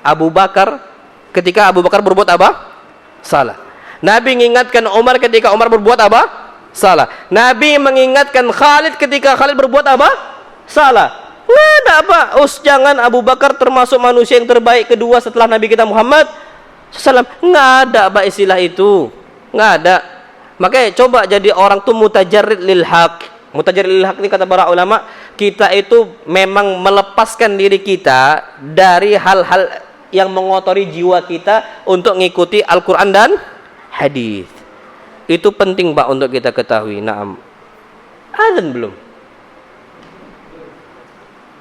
Abu Bakar ketika Abu Bakar berbuat apa? Salah. Nabi mengingatkan Umar ketika Umar berbuat apa? Salah. Nabi mengingatkan Khalid ketika Khalid berbuat apa? Salah. Nggak ada apa. Jangan, Abu Bakar termasuk manusia yang terbaik kedua setelah Nabi kita Muhammad SAW. Nggak ada apa istilah itu. Nggak ada. Makanya coba jadi orang tuh mutajarrid lil haq. Mutajarrid lil haq ini kata para ulama, kita itu memang melepaskan diri kita dari hal-hal yang mengotori jiwa kita untuk mengikuti Al-Quran dan hadis. Itu penting Pak untuk kita ketahui. Naam. Adzan belum?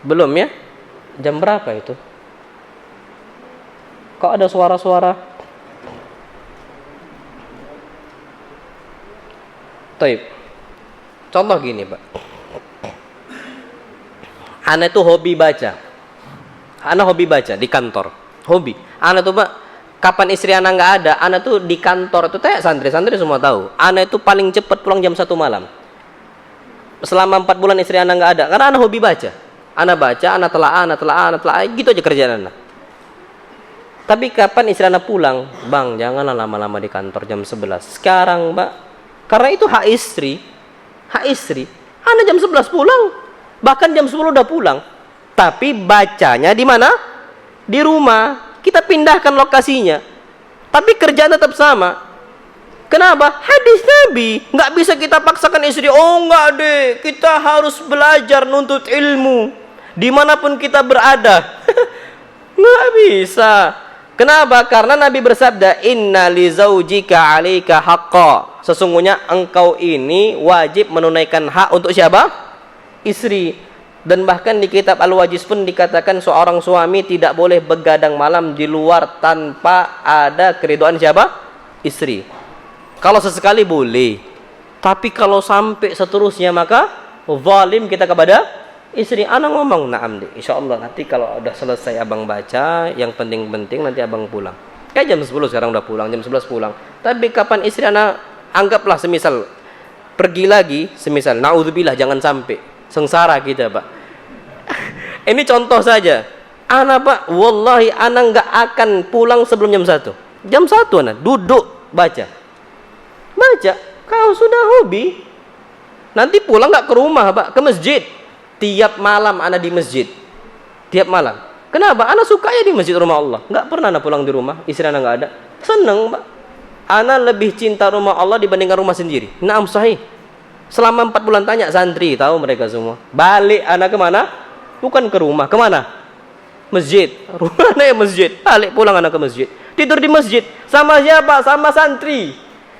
Belum ya? Jam berapa itu? Kok ada suara-suara? Taib. Contoh gini Pak, ana itu hobi baca. Ana hobi baca di kantor, hobi. Ana tuh Pak, kapan istri ana nggak ada, ana tuh di kantor tuh kayak santri semua tahu. Ana itu paling cepat pulang jam 1 malam. Selama 4 bulan istri ana nggak ada, karena ana hobi baca. Ana baca, ana telah, gitu aja kerjaan ana. Tapi kapan istri ana pulang, Bang, janganlah lama-lama di kantor jam 11. Sekarang Mbak, karena itu hak istri. Ana jam 11 pulang, bahkan jam 10 udah pulang. Tapi bacanya di mana? Di rumah. Kita pindahkan lokasinya, tapi kerjaan tetap sama. Kenapa? Hadis Nabi. Nggak bisa kita paksakan istri. Enggak deh, kita harus belajar nuntut ilmu dimanapun kita berada. Nggak bisa. Kenapa? Karena Nabi bersabda, inna li zaujika 'alaika haqqa. sesungguhnya engkau ini wajib menunaikan hak untuk siapa? Istri. Dan bahkan di kitab Al-Wajiz pun dikatakan seorang suami tidak boleh begadang malam di luar tanpa ada keridhaan siapa? Istri. Kalau sesekali boleh, tapi kalau sampai seterusnya maka zalim kita kepada istri. Anak ngomong, "Na'am, Dik. Insyaallah nanti kalau udah selesai abang baca, yang penting-penting nanti abang pulang." Kayak jam 10 sekarang udah pulang, jam 11 pulang. Tapi kapan istri anak anggaplah semisal pergi lagi, semisal naudzubillah jangan sampai sengsara kita, Pak. Ini contoh saja. Anak, Pak, wallahi anak nggak akan pulang sebelum jam 1. Jam 1 anak duduk baca. Baca. Kau sudah hobi. Nanti pulang nggak ke rumah, Pak, ke masjid. Tiap malam anak di masjid. Tiap malam. Kenapa? Anak sukanya di masjid rumah Allah. Nggak pernah anak pulang di rumah. Istri anak nggak ada. Seneng, Pak. Anak lebih cinta rumah Allah dibandingkan rumah sendiri. Naam sahih. Selama 4 bulan tanya santri, tahu mereka semua. Balik anak kemana? Bukan ke rumah, kemana? Masjid. Rumah anak ya masjid. Balik pulang anak ke masjid. Tidur di masjid. Sama siapa? Sama santri.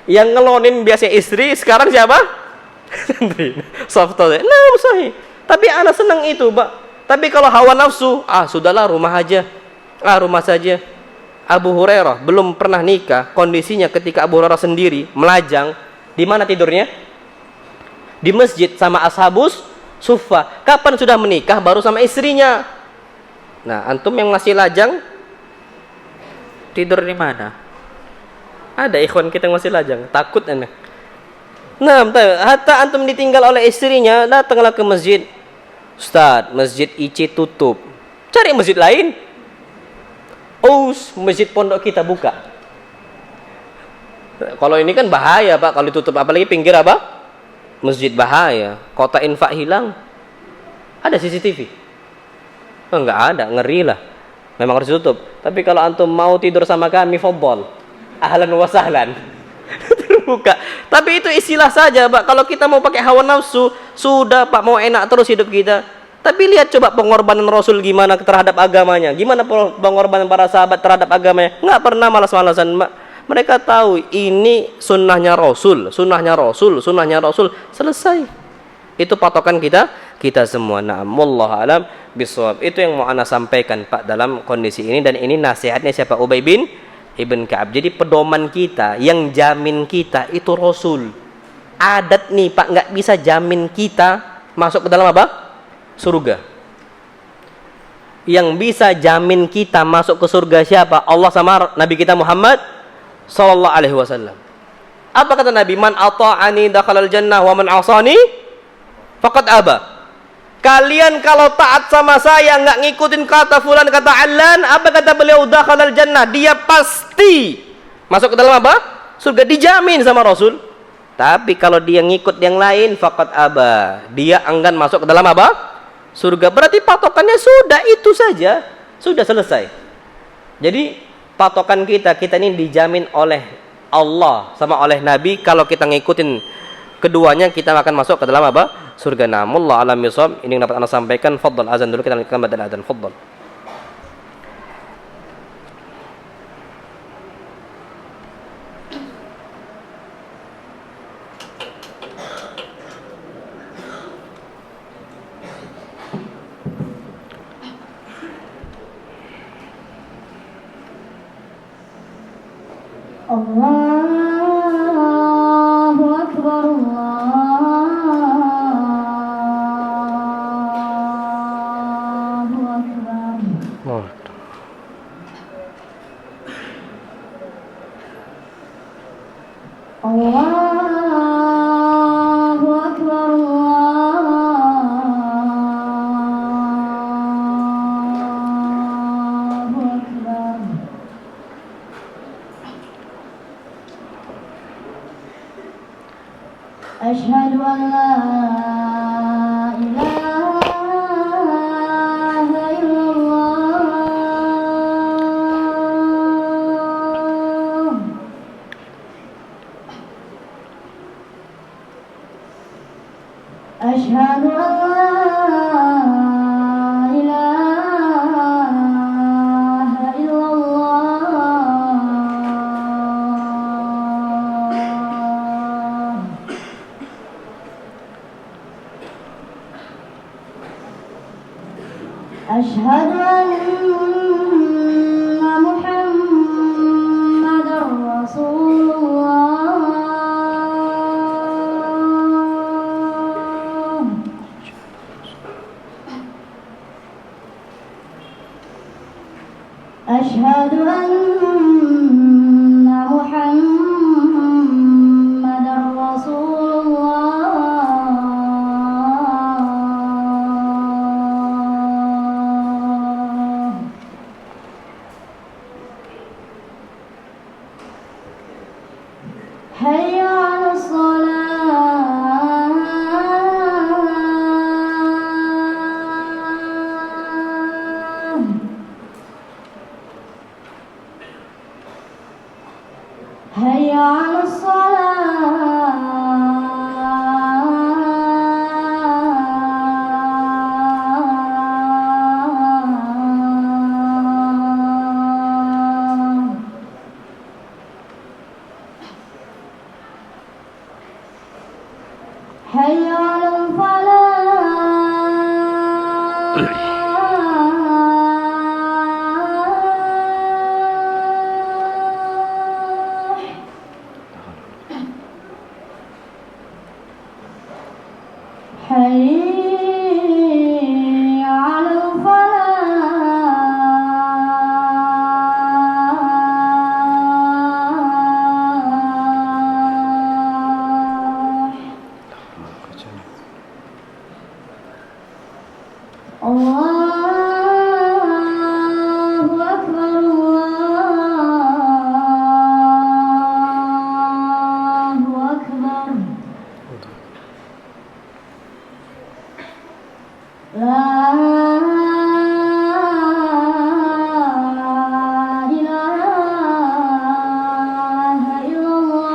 Yang ngelonin biasa istri, sekarang siapa? Santri. Software. Nah, sahih. Tapi anak senang itu, Pak. Tapi kalau hawa nafsu, sudahlah rumah aja. Rumah saja. Abu Hurairah belum pernah nikah. Kondisinya ketika Abu Hurairah sendiri melajang, di mana tidurnya? Di masjid sama ashabus suffah. Kapan sudah menikah? Baru sama istrinya. Nah, antum yang masih lajang tidur di mana? Ada ikhwan kita yang masih lajang, takut enak. Nah, hatta antum ditinggal oleh istrinya, datanglah ke masjid. Ustaz, masjid IC tutup. Cari masjid lain. Masjid pondok kita buka. Kalau ini kan bahaya, Pak, kalau ditutup, apalagi pinggir apa? Masjid bahaya, kota infak hilang. Ada CCTV? Enggak ada, ngeri lah. Memang harus ditutup. Tapi kalau antum mau tidur sama kami, fadhol. Ahlan wa sahlan. Terbuka. Tapi itu istilah saja, Pak. Kalau kita mau pakai hawa nafsu, sudah, Pak, mau enak terus hidup kita. Tapi lihat coba pengorbanan Rasul gimana terhadap agamanya. Gimana pengorbanan para sahabat terhadap agamanya. Enggak pernah malas-malasan, Pak. Mereka tahu ini sunnahnya Rasul, sunnahnya Rasul, sunnahnya Rasul. Selesai. Itu patokan kita semua. Na'am, wallahu alam bisawab. Itu yang mau ana sampaikan, Pak, dalam kondisi ini. Dan ini nasihatnya siapa? Ubay bin Ibn Ka'ab. Jadi pedoman kita, yang jamin kita itu Rasul. Adat nih, Pak, nggak bisa jamin kita masuk ke dalam apa? Surga. Yang bisa jamin kita masuk ke surga siapa? Allah sama Nabi kita Muhammad sallallahu alaihi wasallam. Apa kata Nabi? Man ata'ani dakhalal jannah wa man 'asani faqad aba. Kalian kalau taat sama saya, enggak ngikutin kata fulan, kata allan, apa kata beliau? Dakhalal jannah, dia pasti masuk ke dalam apa? Surga, dijamin sama Rasul. Tapi kalau dia ngikut yang lain, faqad aba, dia enggan masuk ke dalam apa? Surga. Berarti patokannya sudah itu saja, sudah selesai. Jadi patokan kita ini dijamin oleh Allah sama oleh Nabi. Kalau kita ngikutin keduanya, kita akan masuk ke dalam apa? Surga. Namullah alam yusab. Ini yang dapat anda sampaikan. Fadhal, azan dulu, kita lanjutkan badal azan. Fadhal. Allahu Akbar, Allahu Akbar. Allahu Akbar, Allahu Akbar. أشهد أن محمدا رسول الله أشهد أن محمدا رسول الله حي على الصلاة حي على الصلاة حي على الفلاح حي على الفلاح الله أكبر الله أكبر لا إله إلا الله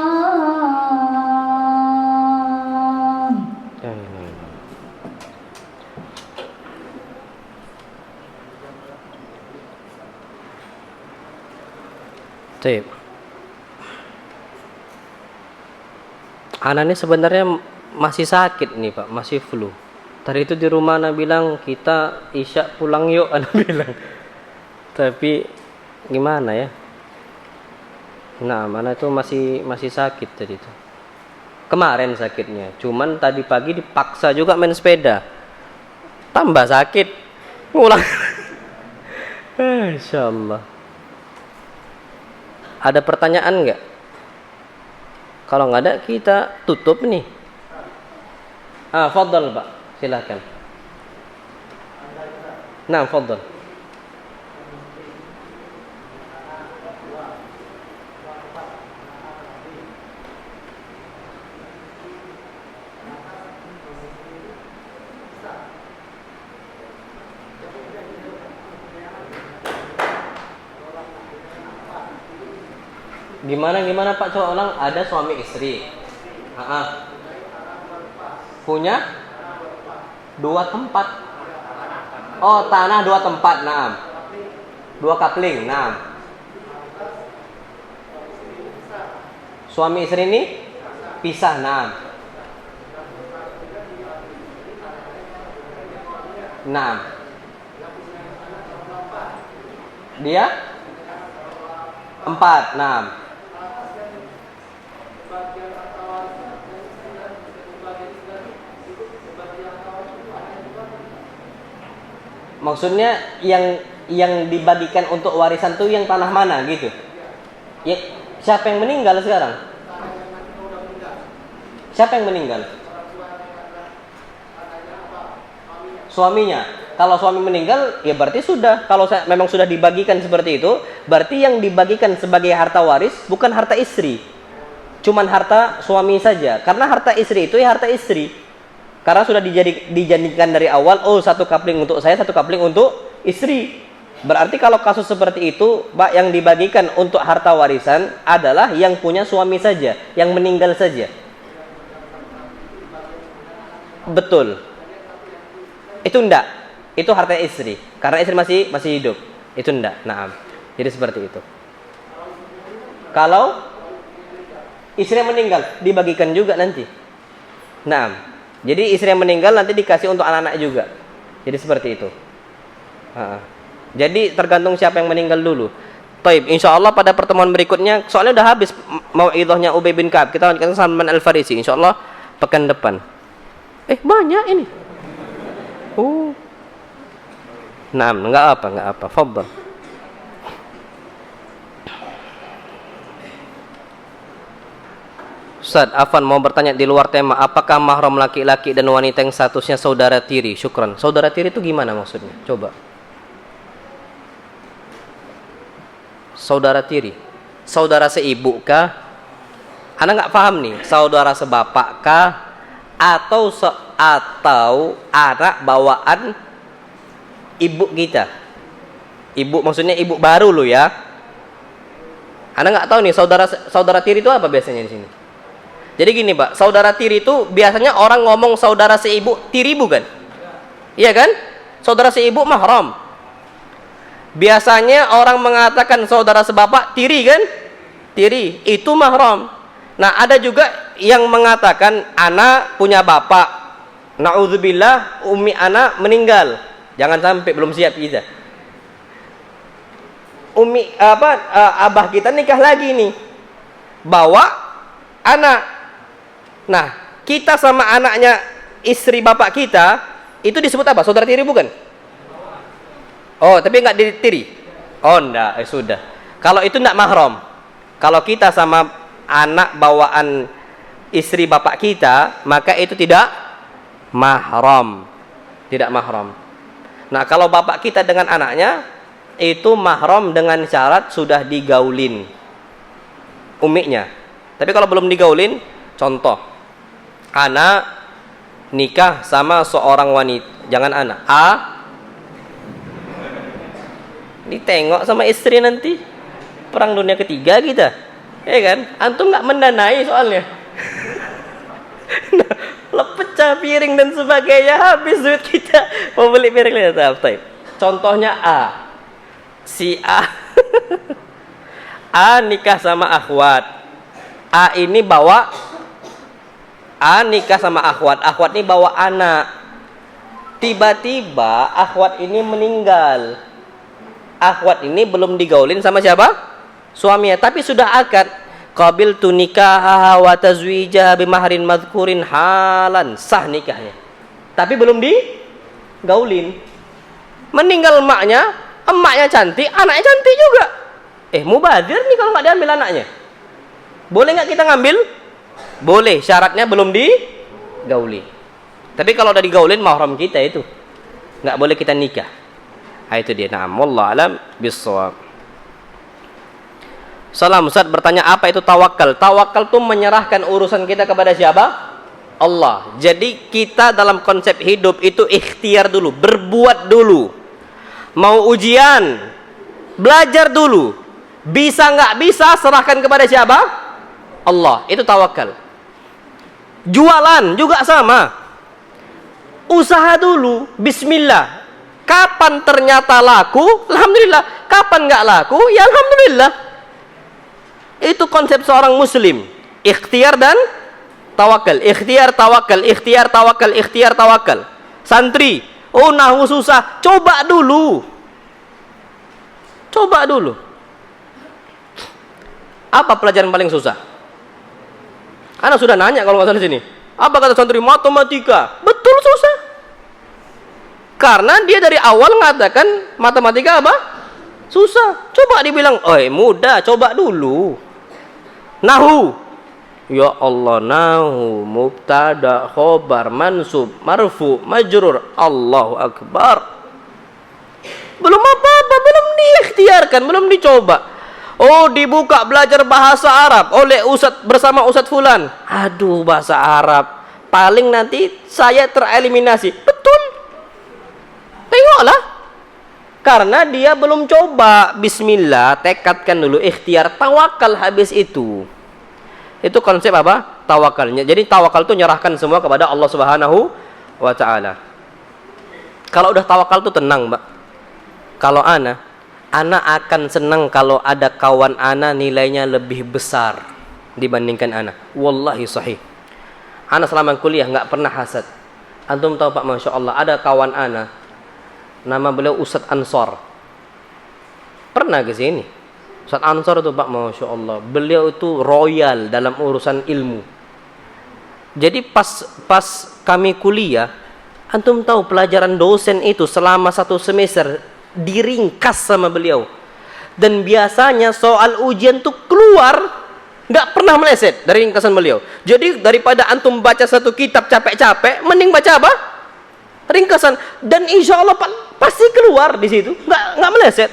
Baik. Anak ini sebenarnya masih sakit nih Pak, masih flu. Tadi itu di rumah anak bilang kita isya pulang yuk, anak bilang. Tapi gimana ya? Nah, anak itu masih sakit tadi itu. Kemarin sakitnya, cuman tadi pagi dipaksa juga main sepeda. Tambah sakit. Ngulang. Insyaallah. Ada pertanyaan nggak? Kalau nggak ada kita tutup nih. Fadhal Pak, silakan. Nah, fadhal. Gimana Pak, coba ulang. Ada suami istri. Punya 2 tempat. Oh, tanah 2 tempat. Nah. 2 kapling. Nah. Suami istri ini pisah. Nah. Nah. Dia 4. Nah. Maksudnya yang dibagikan untuk warisan tuh yang tanah mana gitu? Ya, siapa yang meninggal sekarang? Siapa yang meninggal? Suaminya. Kalau suami meninggal, ya berarti sudah. Kalau memang sudah dibagikan seperti itu, berarti yang dibagikan sebagai harta waris bukan harta istri, cuman harta suami saja. Karena harta istri itu ya harta istri. Karena sudah dijadikan dari awal, oh 1 kapling untuk saya, 1 kapling untuk istri. Berarti kalau kasus seperti itu, Pak, yang dibagikan untuk harta warisan adalah yang punya suami saja, yang meninggal saja. Betul. Itu enggak. Itu harta istri. Karena istri masih hidup. Itu enggak. Nah, jadi seperti itu. Kalau istri yang meninggal, dibagikan juga nanti. Nah, jadi istri yang meninggal nanti dikasih untuk anak-anak juga. Jadi seperti itu. Ha. Jadi tergantung siapa yang meninggal dulu. Taib, insyaallah pada pertemuan berikutnya, soalnya udah habis mau'idhahnya Ubay bin Ka'ab. Kita lanjutkan Salman Al-Farisi insyaallah pekan depan. Banyak ini. Nah, enggak apa. Fadhal. Ustaz, Afan mau bertanya di luar tema, apakah mahram laki-laki dan wanita yang statusnya saudara tiri? Syukran. Saudara tiri itu gimana maksudnya? Coba. Saudara tiri. Saudara seibu kah? Anda nggak paham nih. Saudara sebapak kah? Atau anak bawaan ibu kita? Ibu maksudnya ibu baru lo ya. Anda nggak tahu nih saudara tiri itu apa biasanya di sini? Jadi gini Pak, saudara tiri itu biasanya orang ngomong saudara seibu tiri bukan? Iya kan? Saudara seibu mahram. Biasanya orang mengatakan saudara sebapak tiri kan? Tiri, itu mahram. Nah ada juga yang mengatakan anak punya bapak. Na'udzubillah umi anak meninggal. Jangan sampai belum siap kita. Abah kita nikah lagi nih. Bawa anak. Nah, kita sama anaknya istri bapak kita itu disebut apa? Saudara tiri bukan? Oh, tapi enggak ditiri. Oh, enggak, sudah. Kalau itu enggak mahram. Kalau kita sama anak bawaan istri bapak kita, maka itu tidak mahram. Tidak mahram. Nah, kalau bapak kita dengan anaknya itu mahram dengan syarat sudah digaulin umiknya. Tapi kalau belum digaulin, contoh, anak nikah sama seorang wanita, jangan anak ditengok sama istri nanti perang dunia ketiga kita, ya kan? Antum nggak mendanai soalnya. Nah, pecah piring dan sebagainya, habis duit kita mau beli piring lihat. Contohnya si A nikah sama akhwat. Ini bawa nikah sama akhwat. Akhwat ini bawa anak. Tiba-tiba akhwat ini meninggal. Akhwat ini belum digaulin sama siapa? Suaminya, tapi sudah akad. Qabiltu nikahaha wa tazwijaha bimahrin madhkurin halan. Sah nikahnya. Tapi belum digaulin. Meninggal emaknya cantik, anaknya cantik juga. Mubadir nih kalau nggak diambil anaknya. Boleh nggak kita ngambil? Boleh, syaratnya belum digauli. Tapi kalau udah digaulin mahram kita itu nggak boleh kita nikah. Nah, itu dia. Na'am, wallahu alam bissawab. Salam Ustaz bertanya, apa itu tawakal? Tawakal itu menyerahkan urusan kita kepada siapa? Allah. Jadi kita dalam konsep hidup itu ikhtiar dulu, berbuat dulu. Mau ujian, belajar dulu. Bisa nggak bisa, serahkan kepada siapa? Allah. Itu tawakal. Jualan juga sama. Usaha dulu, bismillah. Kapan ternyata laku, alhamdulillah. Kapan nggak laku, ya alhamdulillah. Itu konsep seorang muslim. Ikhtiar dan tawakal. Ikhtiar, tawakal. Ikhtiar, tawakal. Ikhtiar, tawakal. Santri, nahu susah. Coba dulu. Coba dulu. Apa pelajaran paling susah? Anak sudah nanya kalau nggak salah di sini. Apa kata santri? Matematika. Betul susah. Karena dia dari awal mengatakan matematika apa? Susah. Coba dibilang, mudah, coba dulu. Nahu. Ya Allah, nahu mubtada khobar mansub marfu majrur. Allahu akbar. Belum apa-apa, belum diikhtiarkan, belum dicoba. Dibuka belajar bahasa Arab oleh Ustadz bersama Ustadz Fulan. Aduh, bahasa Arab. Paling nanti saya tereliminasi. Betul. Tengoklah. Karena dia belum coba. Bismillah, tekadkan dulu, ikhtiar, tawakal habis itu. Itu konsep apa? Tawakalnya. Jadi tawakal itu nyerahkan semua kepada Allah Subhanahu wa taala. Kalau udah tawakal itu tenang, Mbak. Kalau ana akan senang kalau ada kawan ana nilainya lebih besar dibandingkan ana. Wallahi sahih. Ana selama kuliah nggak pernah hasad. Antum tahu Pak, Masya Allah, ada kawan ana Nama beliau Ustadz Ansor. Pernah ke sini. Ustadz Ansor itu Pak, Masya Allah, beliau itu royal dalam urusan ilmu. Jadi pas kami kuliah, antum tahu pelajaran dosen itu selama 1 semester diringkas sama beliau. Dan biasanya soal ujian tuh keluar nggak pernah meleset dari ringkasan beliau. Jadi daripada antum baca satu kitab capek-capek, mending baca apa? Ringkasan. Dan insya Allah pasti keluar di situ, nggak meleset.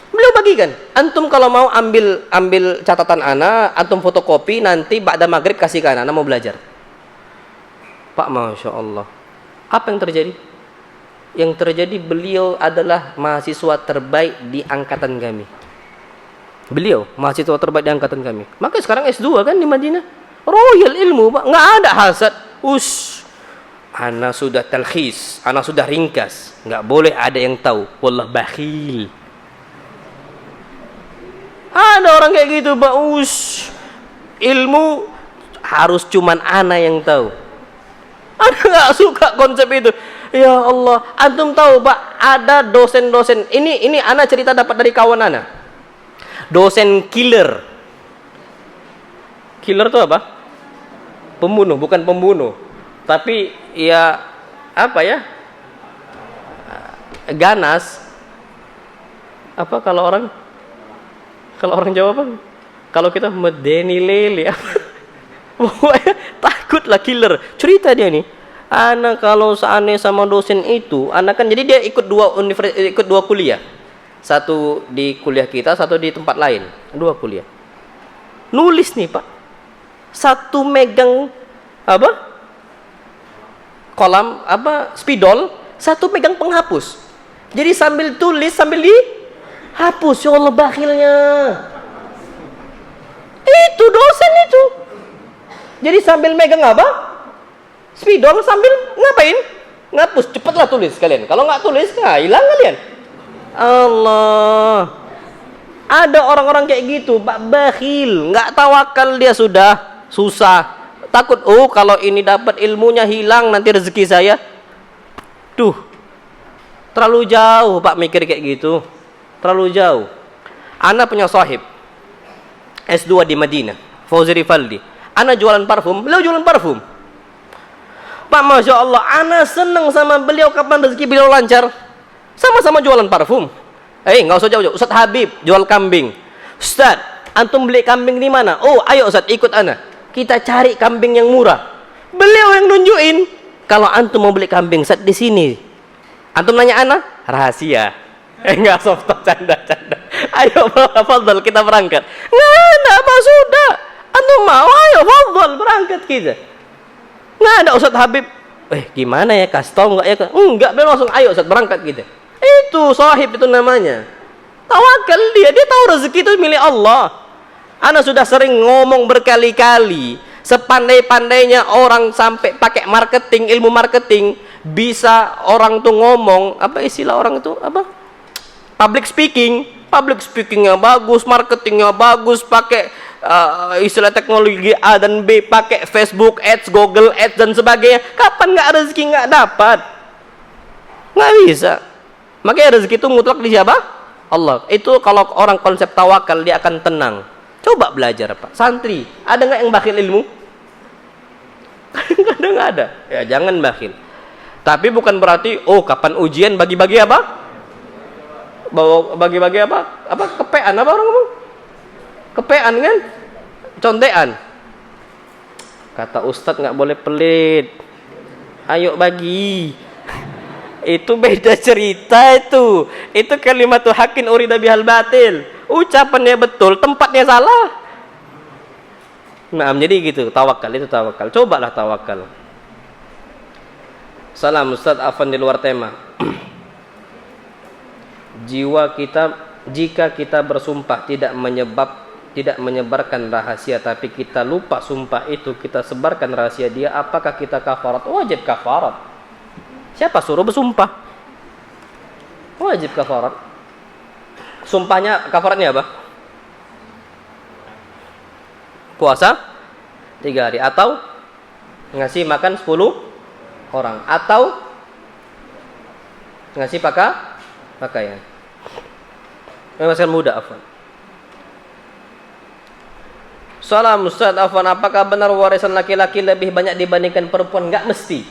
Beliau bagikan, antum kalau mau ambil catatan ana, antum fotokopi, nanti ba'da maghrib kasih ke ana mau belajar. Pak, Masya Allah, apa yang terjadi? Yang terjadi beliau adalah mahasiswa terbaik di angkatan kami. Beliau mahasiswa terbaik di angkatan kami. Makanya sekarang S2 kan di Madinah. Royal ilmu, Pak, nggak ada hasad. Ana sudah talkhis, ana sudah ringkas, nggak boleh ada yang tahu. Wallah bakhil. Ada orang kayak gitu, Pak. Ilmu harus cuman ana yang tahu. Ana nggak suka konsep itu. Ya Allah, antum tahu Pak, ada dosen-dosen. Ini ana cerita dapat dari kawan ana. Dosen killer. Killer itu apa? Pembunuh, bukan pembunuh. Tapi ya apa ya? Ganas. Apa kalau orang Jawa apa? Kalau kita medeni lele. Pokoknya takutlah killer. Cerita dia nih. Anak kalau seaneh sama dosen itu, anak kan jadi dia ikut dua kuliah. Satu di kuliah kita, satu di tempat lain. 2 kuliah. Nulis nih, Pak. Satu megang apa? Kolam apa? Spidol, satu pegang penghapus. Jadi sambil tulis sambil dihapus. Ya Allah, bakhilnya. Itu dosen itu. Jadi sambil megang apa? Spidol sambil ngapain? Ngapus. Cepatlah tulis kalian. Kalau nggak tulis, hilang kalian. Allah. Ada orang-orang kayak gitu, Pak, bakhil, nggak tawakal dia sudah susah. Takut, kalau ini dapat ilmunya hilang nanti rezeki saya. Terlalu jauh, Pak, mikir kayak gitu. Terlalu jauh. Ana punya sahib S2 di Madinah, Fauzi Rifaldi. Ana jualan parfum, beliau jualan parfum. Pak, Masya Allah, ana senang sama beliau kapan rezeki beliau lancar. Sama-sama jualan parfum. Nggak usah jauh-jauh. Ustadz Habib jual kambing. Ustadz, antum beli kambing di mana? Ayo Ustadz, ikut ana. Kita cari kambing yang murah. Beliau yang nunjukin. Kalau antum mau beli kambing, Ustadz, di sini. Antum nanya ana, rahasia. Enggak, soft canda. Ayo, fadhal, kita berangkat. Nggak apa sudah. Antum mau, ayo fadhal, berangkat kita. Nggak ada Ustadz Habib. Gimana ya, kasih tau nggak ya? Enggak, beliau langsung, ayo Ustadz, berangkat kita. Itu sahib itu namanya. Tawakal dia tahu rezeki itu milik Allah. Ana sudah sering ngomong berkali-kali, sepandai-pandainya orang sampai pakai marketing, ilmu marketing, bisa orang tuh ngomong, apa istilah orang itu, apa? Public speakingnya bagus, marketingnya bagus, pakai istilah teknologi A dan B, pakai Facebook Ads, Google Ads dan sebagainya. Kapan nggak rezeki nggak dapat? Nggak bisa. Makanya rezeki itu mutlak di siapa? Allah. Itu kalau orang konsep tawakal, dia akan tenang. Coba belajar, Pak. Santri, ada nggak yang bakhil ilmu? Kadang nggak ada. Ya jangan bakhil. Tapi bukan berarti, kapan ujian bagi-bagi apa? Bagi-bagi apa? Kepean apa orang ngomong? Kepean kan? Contean. Kata Ustadz nggak boleh pelit. Ayo bagi. Itu beda cerita itu. Itu kalimatu haqqin urida bihal batil. Ucapannya betul, tempatnya salah. Nah, jadi gitu, tawakal itu tawakal. Cobalah tawakal. Salam Ustaz, afan di luar tema. Jika kita bersumpah tidak menyebarkan rahasia, tapi kita lupa sumpah itu, kita sebarkan rahasia dia, apakah kita kafarat? Wajib kafarat. Siapa suruh bersumpah? Wajib kafarat. Sumpahnya, kafaratnya apa? Puasa 3 hari, atau ngasih makan 10 orang, atau Ngasih pakaian. Masih muda, afwan. Salam Ustaz, afwan, apakah benar warisan laki-laki lebih banyak dibandingkan perempuan? Enggak mesti.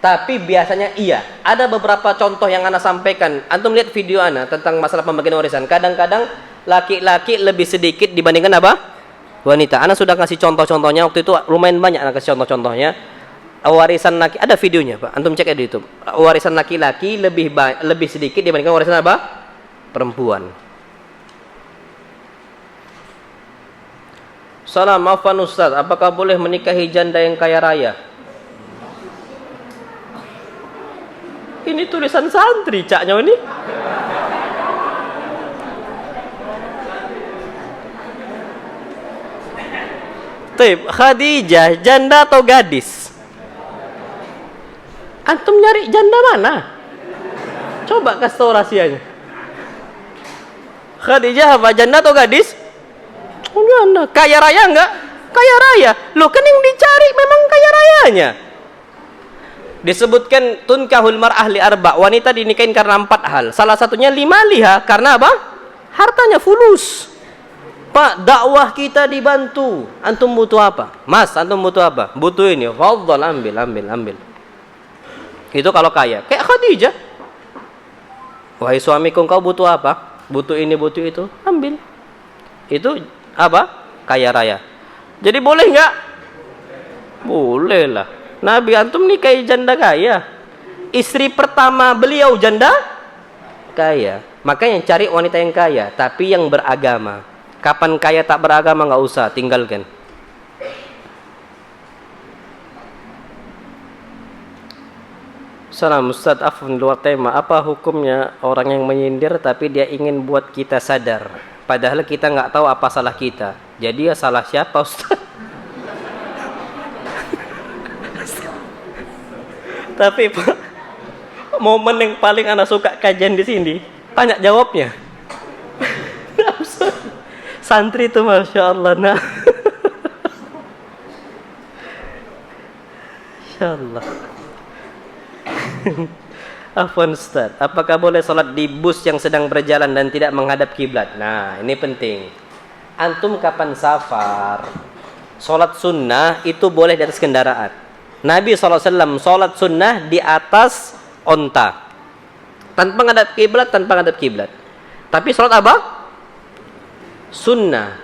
Tapi biasanya iya. Ada beberapa contoh yang ana sampaikan. Antum lihat video ana tentang masalah pembagian warisan. Kadang-kadang laki-laki lebih sedikit dibandingkan apa? Wanita. Ana sudah kasih contoh-contohnya. Waktu itu lumayan banyak ana kasih contoh-contohnya. Warisan laki, ada videonya, Pak. Antum cek di YouTube. Warisan laki-laki lebih sedikit dibandingkan warisan apa? Perempuan. Salam, afwan Ustaz, apakah boleh menikahi janda yang kaya raya? Ini tulisan santri, caknya ini. Tip, Khadijah, janda atau gadis? Antum nyari janda mana? Coba kasih tahu rahasianya. Khadijah apa, janda atau gadis? Oh, janda. Kaya raya enggak? Kaya raya. Loh, kan yang dicari memang kaya rayanya. Disebutkan tunkahul mar'ah li arba', wanita dinikahin karena 4 hal. Salah satunya liha, karena apa? Hartanya fulus. Pak, dakwah kita dibantu. Antum butuh apa? Mas, antum butuh apa? Butuh ini. Fadhal, ambil. Itu kalau kaya. Kayak Khadijah. Wahai suamiku, kau butuh apa? Butuh ini, butuh itu. Ambil. Itu apa? Kaya raya. Jadi boleh enggak? Boleh lah. Nabi antum nikahi janda kaya. Istri pertama beliau janda kaya. Makanya cari wanita yang kaya, tapi yang beragama. Kapan kaya tak beragama enggak usah, tinggalkan. Salam Ustaz, afwan luar tema. Apa hukumnya orang yang menyindir tapi dia ingin buat kita sadar? Padahal kita nggak tahu apa salah kita. Jadi ya salah siapa Ustaz? Tapi Pak, momen yang paling anak suka kajian di sini, tanya jawabnya. Santri itu Masya Allah. Nah. Masya Allah. Afwan Ustaz, apakah boleh sholat di bus yang sedang berjalan dan tidak menghadap kiblat? Nah, ini penting. Antum kapan safar, sholat sunnah itu boleh di atas kendaraan. Nabi SAW sholat sunnah di atas onta, tanpa menghadap kiblat, Tapi sholat apa? Sunnah.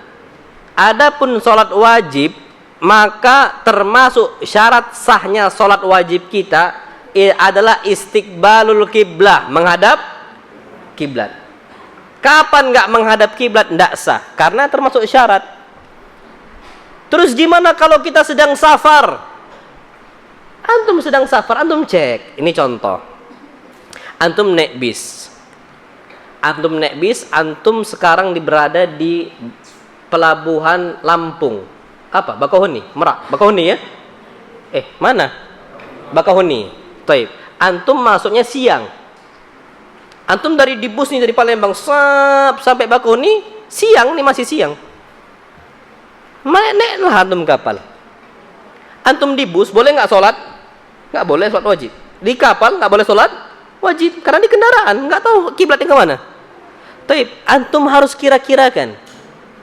Adapun sholat wajib, maka termasuk syarat sahnya sholat wajib kita adalah istiqbalul kiblah, menghadap kiblat. Kapan enggak menghadap kiblat enggak sah, karena termasuk syarat. Terus gimana kalau kita sedang safar? Antum sedang safar, antum cek. Ini contoh. Antum naik bis. Antum sekarang berada di pelabuhan Lampung. Apa? Bakauheni, Merak. Bakauheni ya? Mana? Bakauheni. Taib. Antum masuknya siang. Antum dari di bus nih dari Palembang sampai Bakauheni siang nih, masih siang. Naiklah antum kapal. Antum di bus boleh nggak sholat? Nggak boleh sholat wajib. Di kapal nggak boleh sholat wajib karena di kendaraan nggak tahu kiblatnya kemana. Taib. Antum harus kira-kirakan.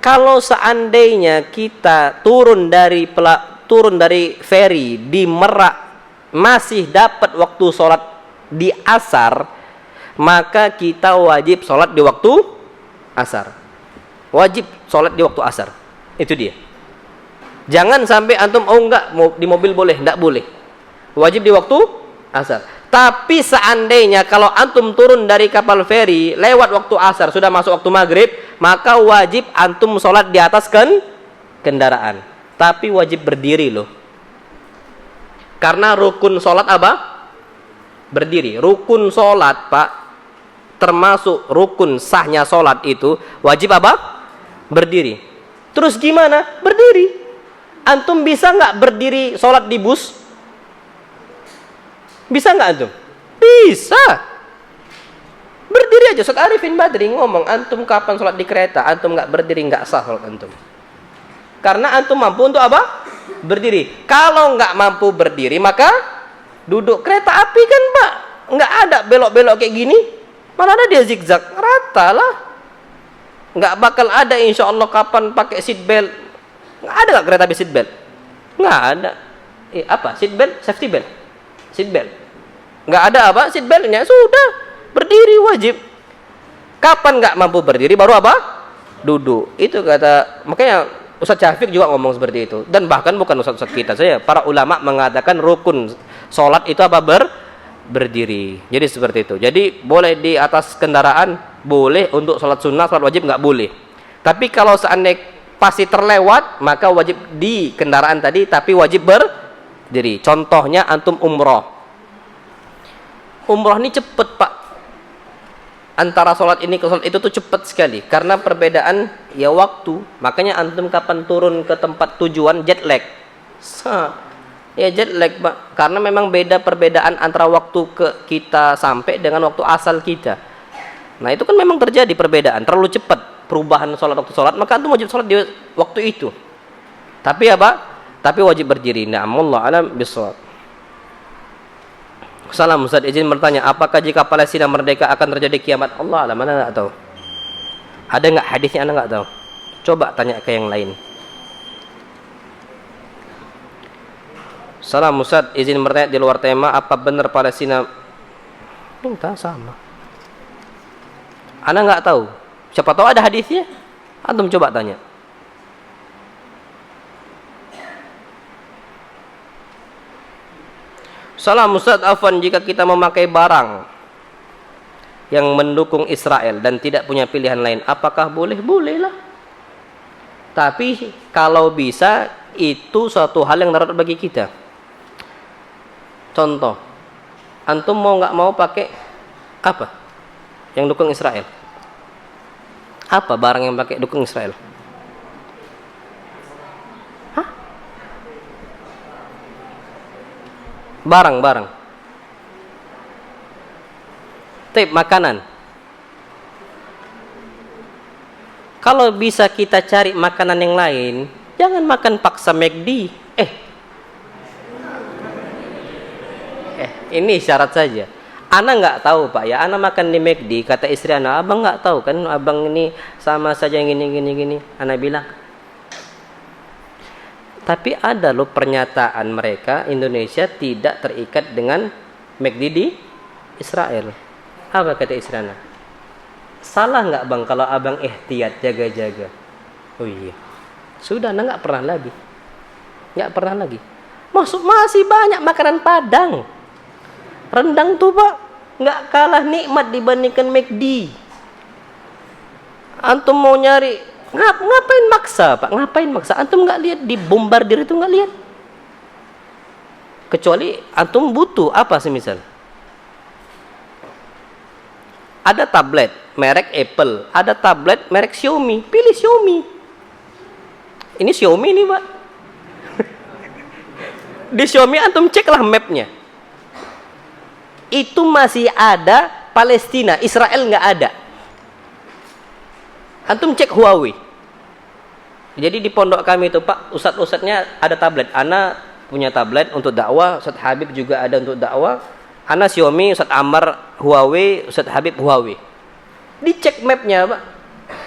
Kalau seandainya kita turun dari feri di Merak masih dapat waktu sholat di asar, maka kita wajib sholat di waktu asar. Wajib sholat di waktu asar. Itu dia. Jangan sampai antum enggak di mobil boleh, enggak boleh. Wajib di waktu asar. Tapi seandainya kalau antum turun dari kapal feri lewat waktu asar, sudah masuk waktu maghrib, maka wajib antum sholat di atas kendaraan. Tapi wajib berdiri loh. Karena rukun sholat apa? Berdiri. Rukun sholat, Pak, termasuk rukun sahnya sholat itu wajib apa? Berdiri. Terus gimana? Berdiri. Antum bisa nggak berdiri sholat di bus? Bisa nggak antum? Bisa. Berdiri aja. Ustaz Arifin Badri ngomong, antum kapan sholat di kereta? Antum nggak berdiri, nggak sah sholat antum. Karena antum mampu untuk apa? Berdiri. Kalau nggak mampu berdiri, maka duduk. Kereta api kan Pak nggak ada belok-belok kayak gini. Mana ada dia zigzag, rata lah. Nggak bakal ada insya Allah kapan pakai seat belt. Nggak ada nggak kereta api seat belt? Nggak ada. Apa? Seat belt? Safety belt? Seat belt. Nggak ada apa? Seat beltnya. Sudah, berdiri wajib. Kapan nggak mampu berdiri baru apa? Duduk. Itu kata, makanya Ustaz Syafiq juga ngomong seperti itu. Dan bahkan bukan Ustaz kita saja, para ulama mengatakan rukun sholat itu apa? Berdiri. Jadi seperti itu. Jadi boleh di atas kendaraan, boleh. Untuk sholat sunnah, sholat wajib nggak boleh. Tapi kalau seandainya pasti terlewat, maka wajib di kendaraan tadi, tapi wajib berdiri. Contohnya antum umroh. Umroh ini cepet pak. Antara sholat ini ke sholat itu tuh cepet sekali. Karena perbedaan ya waktu. Makanya antum kapan turun ke tempat tujuan jet lag. Ya jet lag pak. Karena memang beda perbedaan antara waktu kita sampai dengan waktu asal kita. Nah itu kan memang terjadi perbedaan. Terlalu cepat perubahan sholat waktu sholat. Maka antum wajib sholat di waktu itu. Tapi apa? Tapi wajib berdiri. Na'amullah alam bisawab. Salam Ustaz, izin bertanya, apakah jika Palestina merdeka akan terjadi kiamat? Allah alam, mana nggak tahu. Ada nggak hadisnya? Anda nggak tahu. Coba tanya ke yang lain. Salam Ustaz, izin bertanya di luar tema, apa benar Palestina? Minta sama. Anda nggak tahu. Siapa tahu ada hadisnya. Antum coba tanya. Salam Ustaz, afwan, jika kita memakai barang yang mendukung Israel dan tidak punya pilihan lain, apakah boleh? Bolehlah. Tapi kalau bisa itu suatu hal yang darurat bagi kita. Contoh, antum mau nggak mau pakai apa? Yang dukung Israel. Apa barang yang pakai dukung Israel? Barang-barang. Tip makanan. Kalau bisa kita cari makanan yang lain, jangan makan paksa McD. Ini syarat saja. Ana nggak tahu pak ya. Ana makan di McD. Kata istri Ana, abang nggak tahu kan? Abang ini sama saja gini. Ana bilang. Tapi ada loh pernyataan mereka, Indonesia tidak terikat dengan McD di Israel. Apa kata istri Ana? Salah nggak bang kalau abang ihtiyat jaga-jaga? Oh iya. Sudah, Ana nggak pernah lagi. Nggak pernah lagi. Masih banyak makanan Padang. Rendang tuh pak, nggak kalah nikmat dibandingkan McD. Antum mau nyari ngapain maksa pak? Ngapain maksa? Antum nggak lihat di bombardir itu, nggak lihat? Kecuali antum butuh apa semisal? Ada tablet merek Apple, ada tablet merek Xiaomi, pilih Xiaomi. Ini Xiaomi nih pak. Di Xiaomi antum ceklah mapnya. Itu masih ada Palestina, Israel nggak ada. Antum cek Huawei. Jadi di pondok kami itu pak, ustadz-ustadznya ada tablet. Ana punya tablet untuk dakwah, Ustadz Habib juga ada untuk dakwah. Ana Xiaomi, Ustadz Ammar Huawei, Ustadz Habib Huawei. Dicek mapnya pak,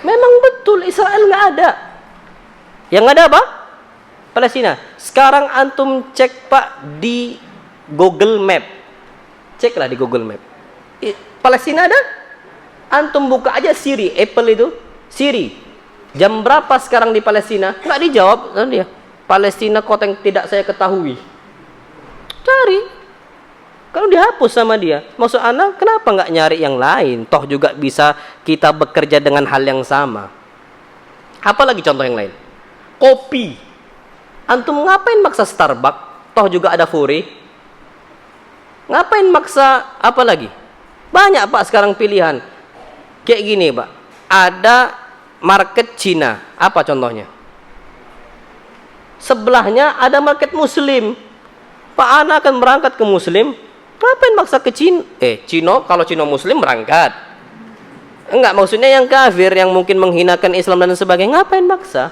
memang betul Israel nggak ada. Yang ada apa? Palestina. Sekarang antum cek pak di Google Map, ceklah di Google Map. Palestina ada? Antum buka aja Siri, Apple itu Siri. Jam berapa sekarang di Palestina? Nggak dijawab dia. Palestina kota yang tidak saya ketahui. Cari. Kalau dihapus sama dia. Maksud anak, kenapa nggak nyari yang lain? Toh juga bisa kita bekerja dengan hal yang sama. Apalagi contoh yang lain? Kopi. Antum ngapain maksa Starbucks? Toh juga ada Furi. Ngapain maksa apa lagi? Banyak pak sekarang pilihan. Kayak gini pak. Ada market Cina, apa contohnya? Sebelahnya ada market Muslim. Pak Ana akan berangkat ke Muslim, ngapain maksa ke Cina? Cino, kalau Cino Muslim berangkat. Enggak, maksudnya yang kafir, yang mungkin menghinakan Islam dan sebagainya, ngapain maksa?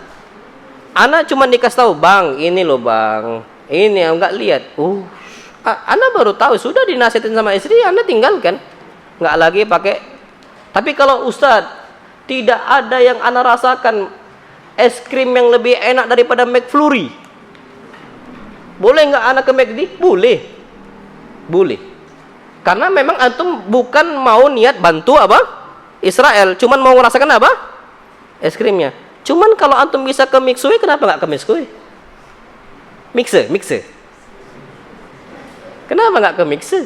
Ana cuma dikasih tahu, bang, ini loh bang, ini enggak lihat. Anda baru tahu, sudah dinasihatin sama istri, Anda tinggalkan. Nggak lagi pakai. Tapi kalau Ustadz, tidak ada yang Anda rasakan es krim yang lebih enak daripada McFlurry. Boleh nggak Anda ke McD? Boleh. Boleh. Karena memang antum bukan mau niat bantu apa? Israel, cuman mau merasakan apa? Es krimnya. Cuman kalau antum bisa ke Mixue, kenapa nggak ke Mixue? Mixe. Kenapa nggak ke Mixe?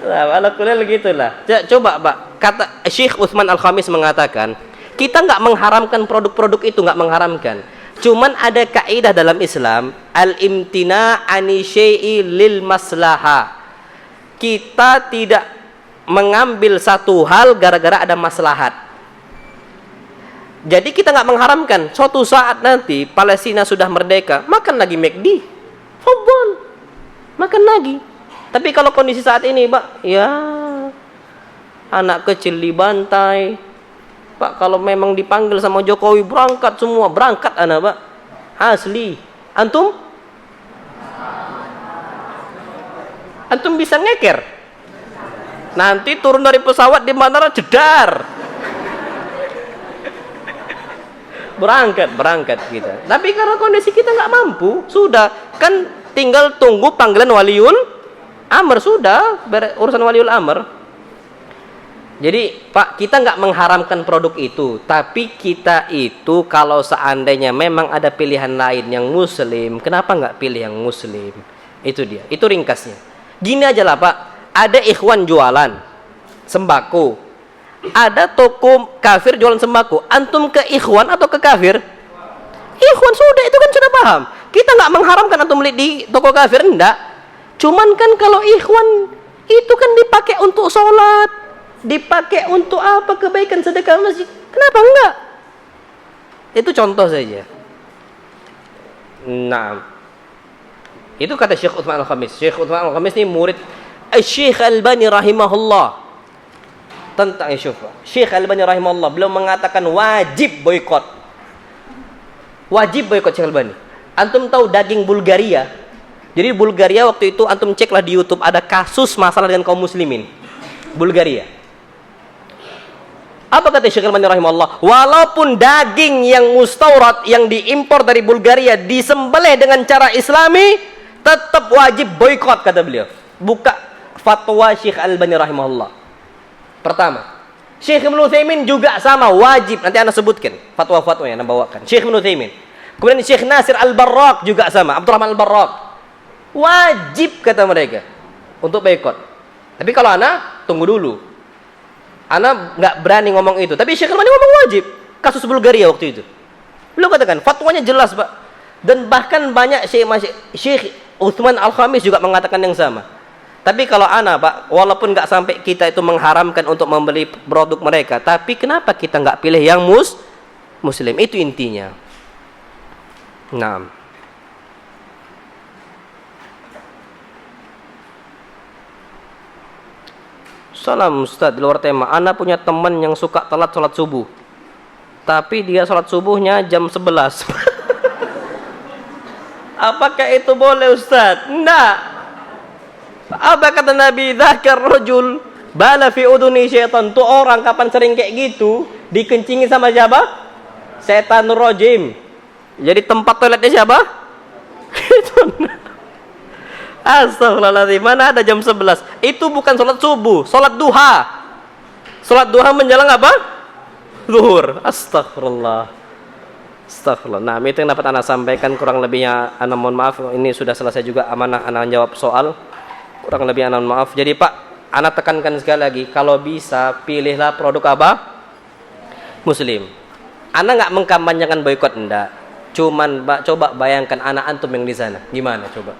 Nah, ala kulal gitulah. Coba Pak, kata Syekh Utsman Al-Khamis mengatakan, kita nggak mengharamkan produk-produk itu, nggak mengharamkan. Cuman ada kaidah dalam Islam, al-imtina ani syai'i lil maslaha. Kita tidak mengambil satu hal gara-gara ada maslahat. Jadi kita nggak mengharamkan. Suatu saat nanti Palestina sudah merdeka, makan lagi McD, fadhol, makan lagi. Tapi kalau kondisi saat ini, Pak, ya anak kecil dibantai. Pak, kalau memang dipanggil sama Jokowi berangkat semua, berangkat anak, Pak. Asli. Antum bisa ngeker. Nanti turun dari pesawat di bandara jedar. Berangkat kita. Tapi karena kondisi kita nggak mampu, sudah kan tinggal tunggu panggilan waliul amr, sudah urusan waliul amr. Jadi Pak, kita nggak mengharamkan produk itu, tapi kita itu kalau seandainya memang ada pilihan lain yang muslim, kenapa nggak pilih yang muslim? Itu dia, itu ringkasnya. Gini aja lah Pak, ada ikhwan jualan sembako, ada toko kafir jualan sembako, antum ke ikhwan atau ke kafir? Ikhwan, sudah, itu kan sudah paham. Kita nggak mengharamkan antum beli di toko kafir, enggak. Cuman kan kalau ikhwan itu kan dipakai untuk sholat, dipakai untuk apa, kebaikan sedekah masjid, kenapa enggak? Itu contoh saja. Nah, itu kata Syekh Utsman Al-Khamis. Syekh Utsman Al-Khamis ini murid Syekh Albani rahimahullah. Tentang Syekh Albani rahimahullah, beliau mengatakan wajib boikot. Wajib boikot Syekh Albani. Antum tahu daging Bulgaria? Jadi Bulgaria waktu itu antum ceklah di YouTube, ada kasus masalah dengan kaum muslimin. Bulgaria. Apa kata Syekh Albani rahimahullah? Walaupun daging yang mustawrad yang diimpor dari Bulgaria disembelih dengan cara Islami, tetap wajib boikot kata beliau. Buka fatwa Syekh Albani rahimahullah. Pertama, Syekh Ibnu Utsaimin juga sama, wajib. Nanti Anda sebutkan fatwa-fatwa yang Anda bawakan. Syekh Ibnu Utsaimin. Kemudian Syekh Nasir Al-Barrak juga sama, Abdurrahman Al-Barrak. Wajib kata mereka untuk boikot. Tapi kalau Anda tunggu dulu. Anda nggak berani ngomong itu. Tapi Syekh Albani ngomong wajib. Kasus Bulgaria waktu itu. Beliau katakan fatwanya jelas, Pak. Dan bahkan banyak Syekh Utsman Al-Khamis juga mengatakan yang sama. Tapi kalau ana Pak, walaupun nggak sampai kita itu mengharamkan untuk membeli produk mereka, tapi kenapa kita nggak pilih yang muslim? Itu intinya. Nah, salam Ustaz, di luar tema. Ana punya teman yang suka telat sholat subuh, tapi dia sholat subuhnya jam 11. Apakah itu boleh Ustaz? Enggak. Apa kata Nabi? Dzakar rajul bala fi uduni syaitan. Tuh orang kapan sering kayak gitu dikencingi sama siapa? Setan rajim. Jadi tempat toiletnya siapa? Itu. Astagfirullahaladzim, mana ada jam 11? Itu bukan sholat subuh, sholat duha. Sholat duha menjelang apa? Zuhur. Astagfirullah. Astagfirullah. Nah, itu yang dapat Anda sampaikan, kurang lebihnya Anda mohon maaf. Ini sudah selesai juga amanah Anda jawab soal. Kurang lebih Anda mohon maaf. Jadi Pak, Anda tekankan sekali lagi, kalau bisa pilihlah produk apa? Muslim. Anda nggak mengkampanyekan boikot, enggak. Cuman coba bayangkan anak antum yang di sana, gimana coba?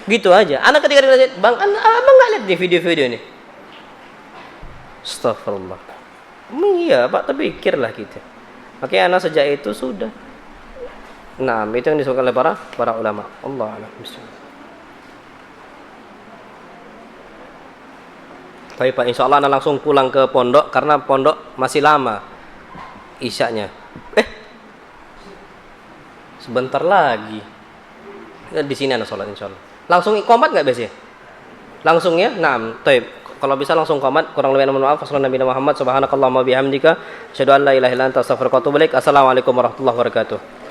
Gitu aja. Anak ketika dilihat, Bang, abang nggak lihat di video-video ini? Astagfirullah. Iya Pak, tapi pikirlah kita. Oke, anak sejak itu sudah. Nah, itu yang disebutkan oleh para ulama. Allah a'lam. Tapi Pak, insya Allah anak langsung pulang ke pondok karena pondok masih lama isyanya. Sebentar lagi. di sini anak sholat insyaallah. Langsung qomat nggak biasanya? Langsung ya? Naam. Taib. Kalau bisa langsung qomat. Kurang lebih mohon maaf. Wassalamualaikum Muhammad subhanakallahumma bihamdika asyhadu an la ilaha illa anta astaghfiruka wa atubu ilaik. Assalamualaikum warahmatullahi wabarakatuh.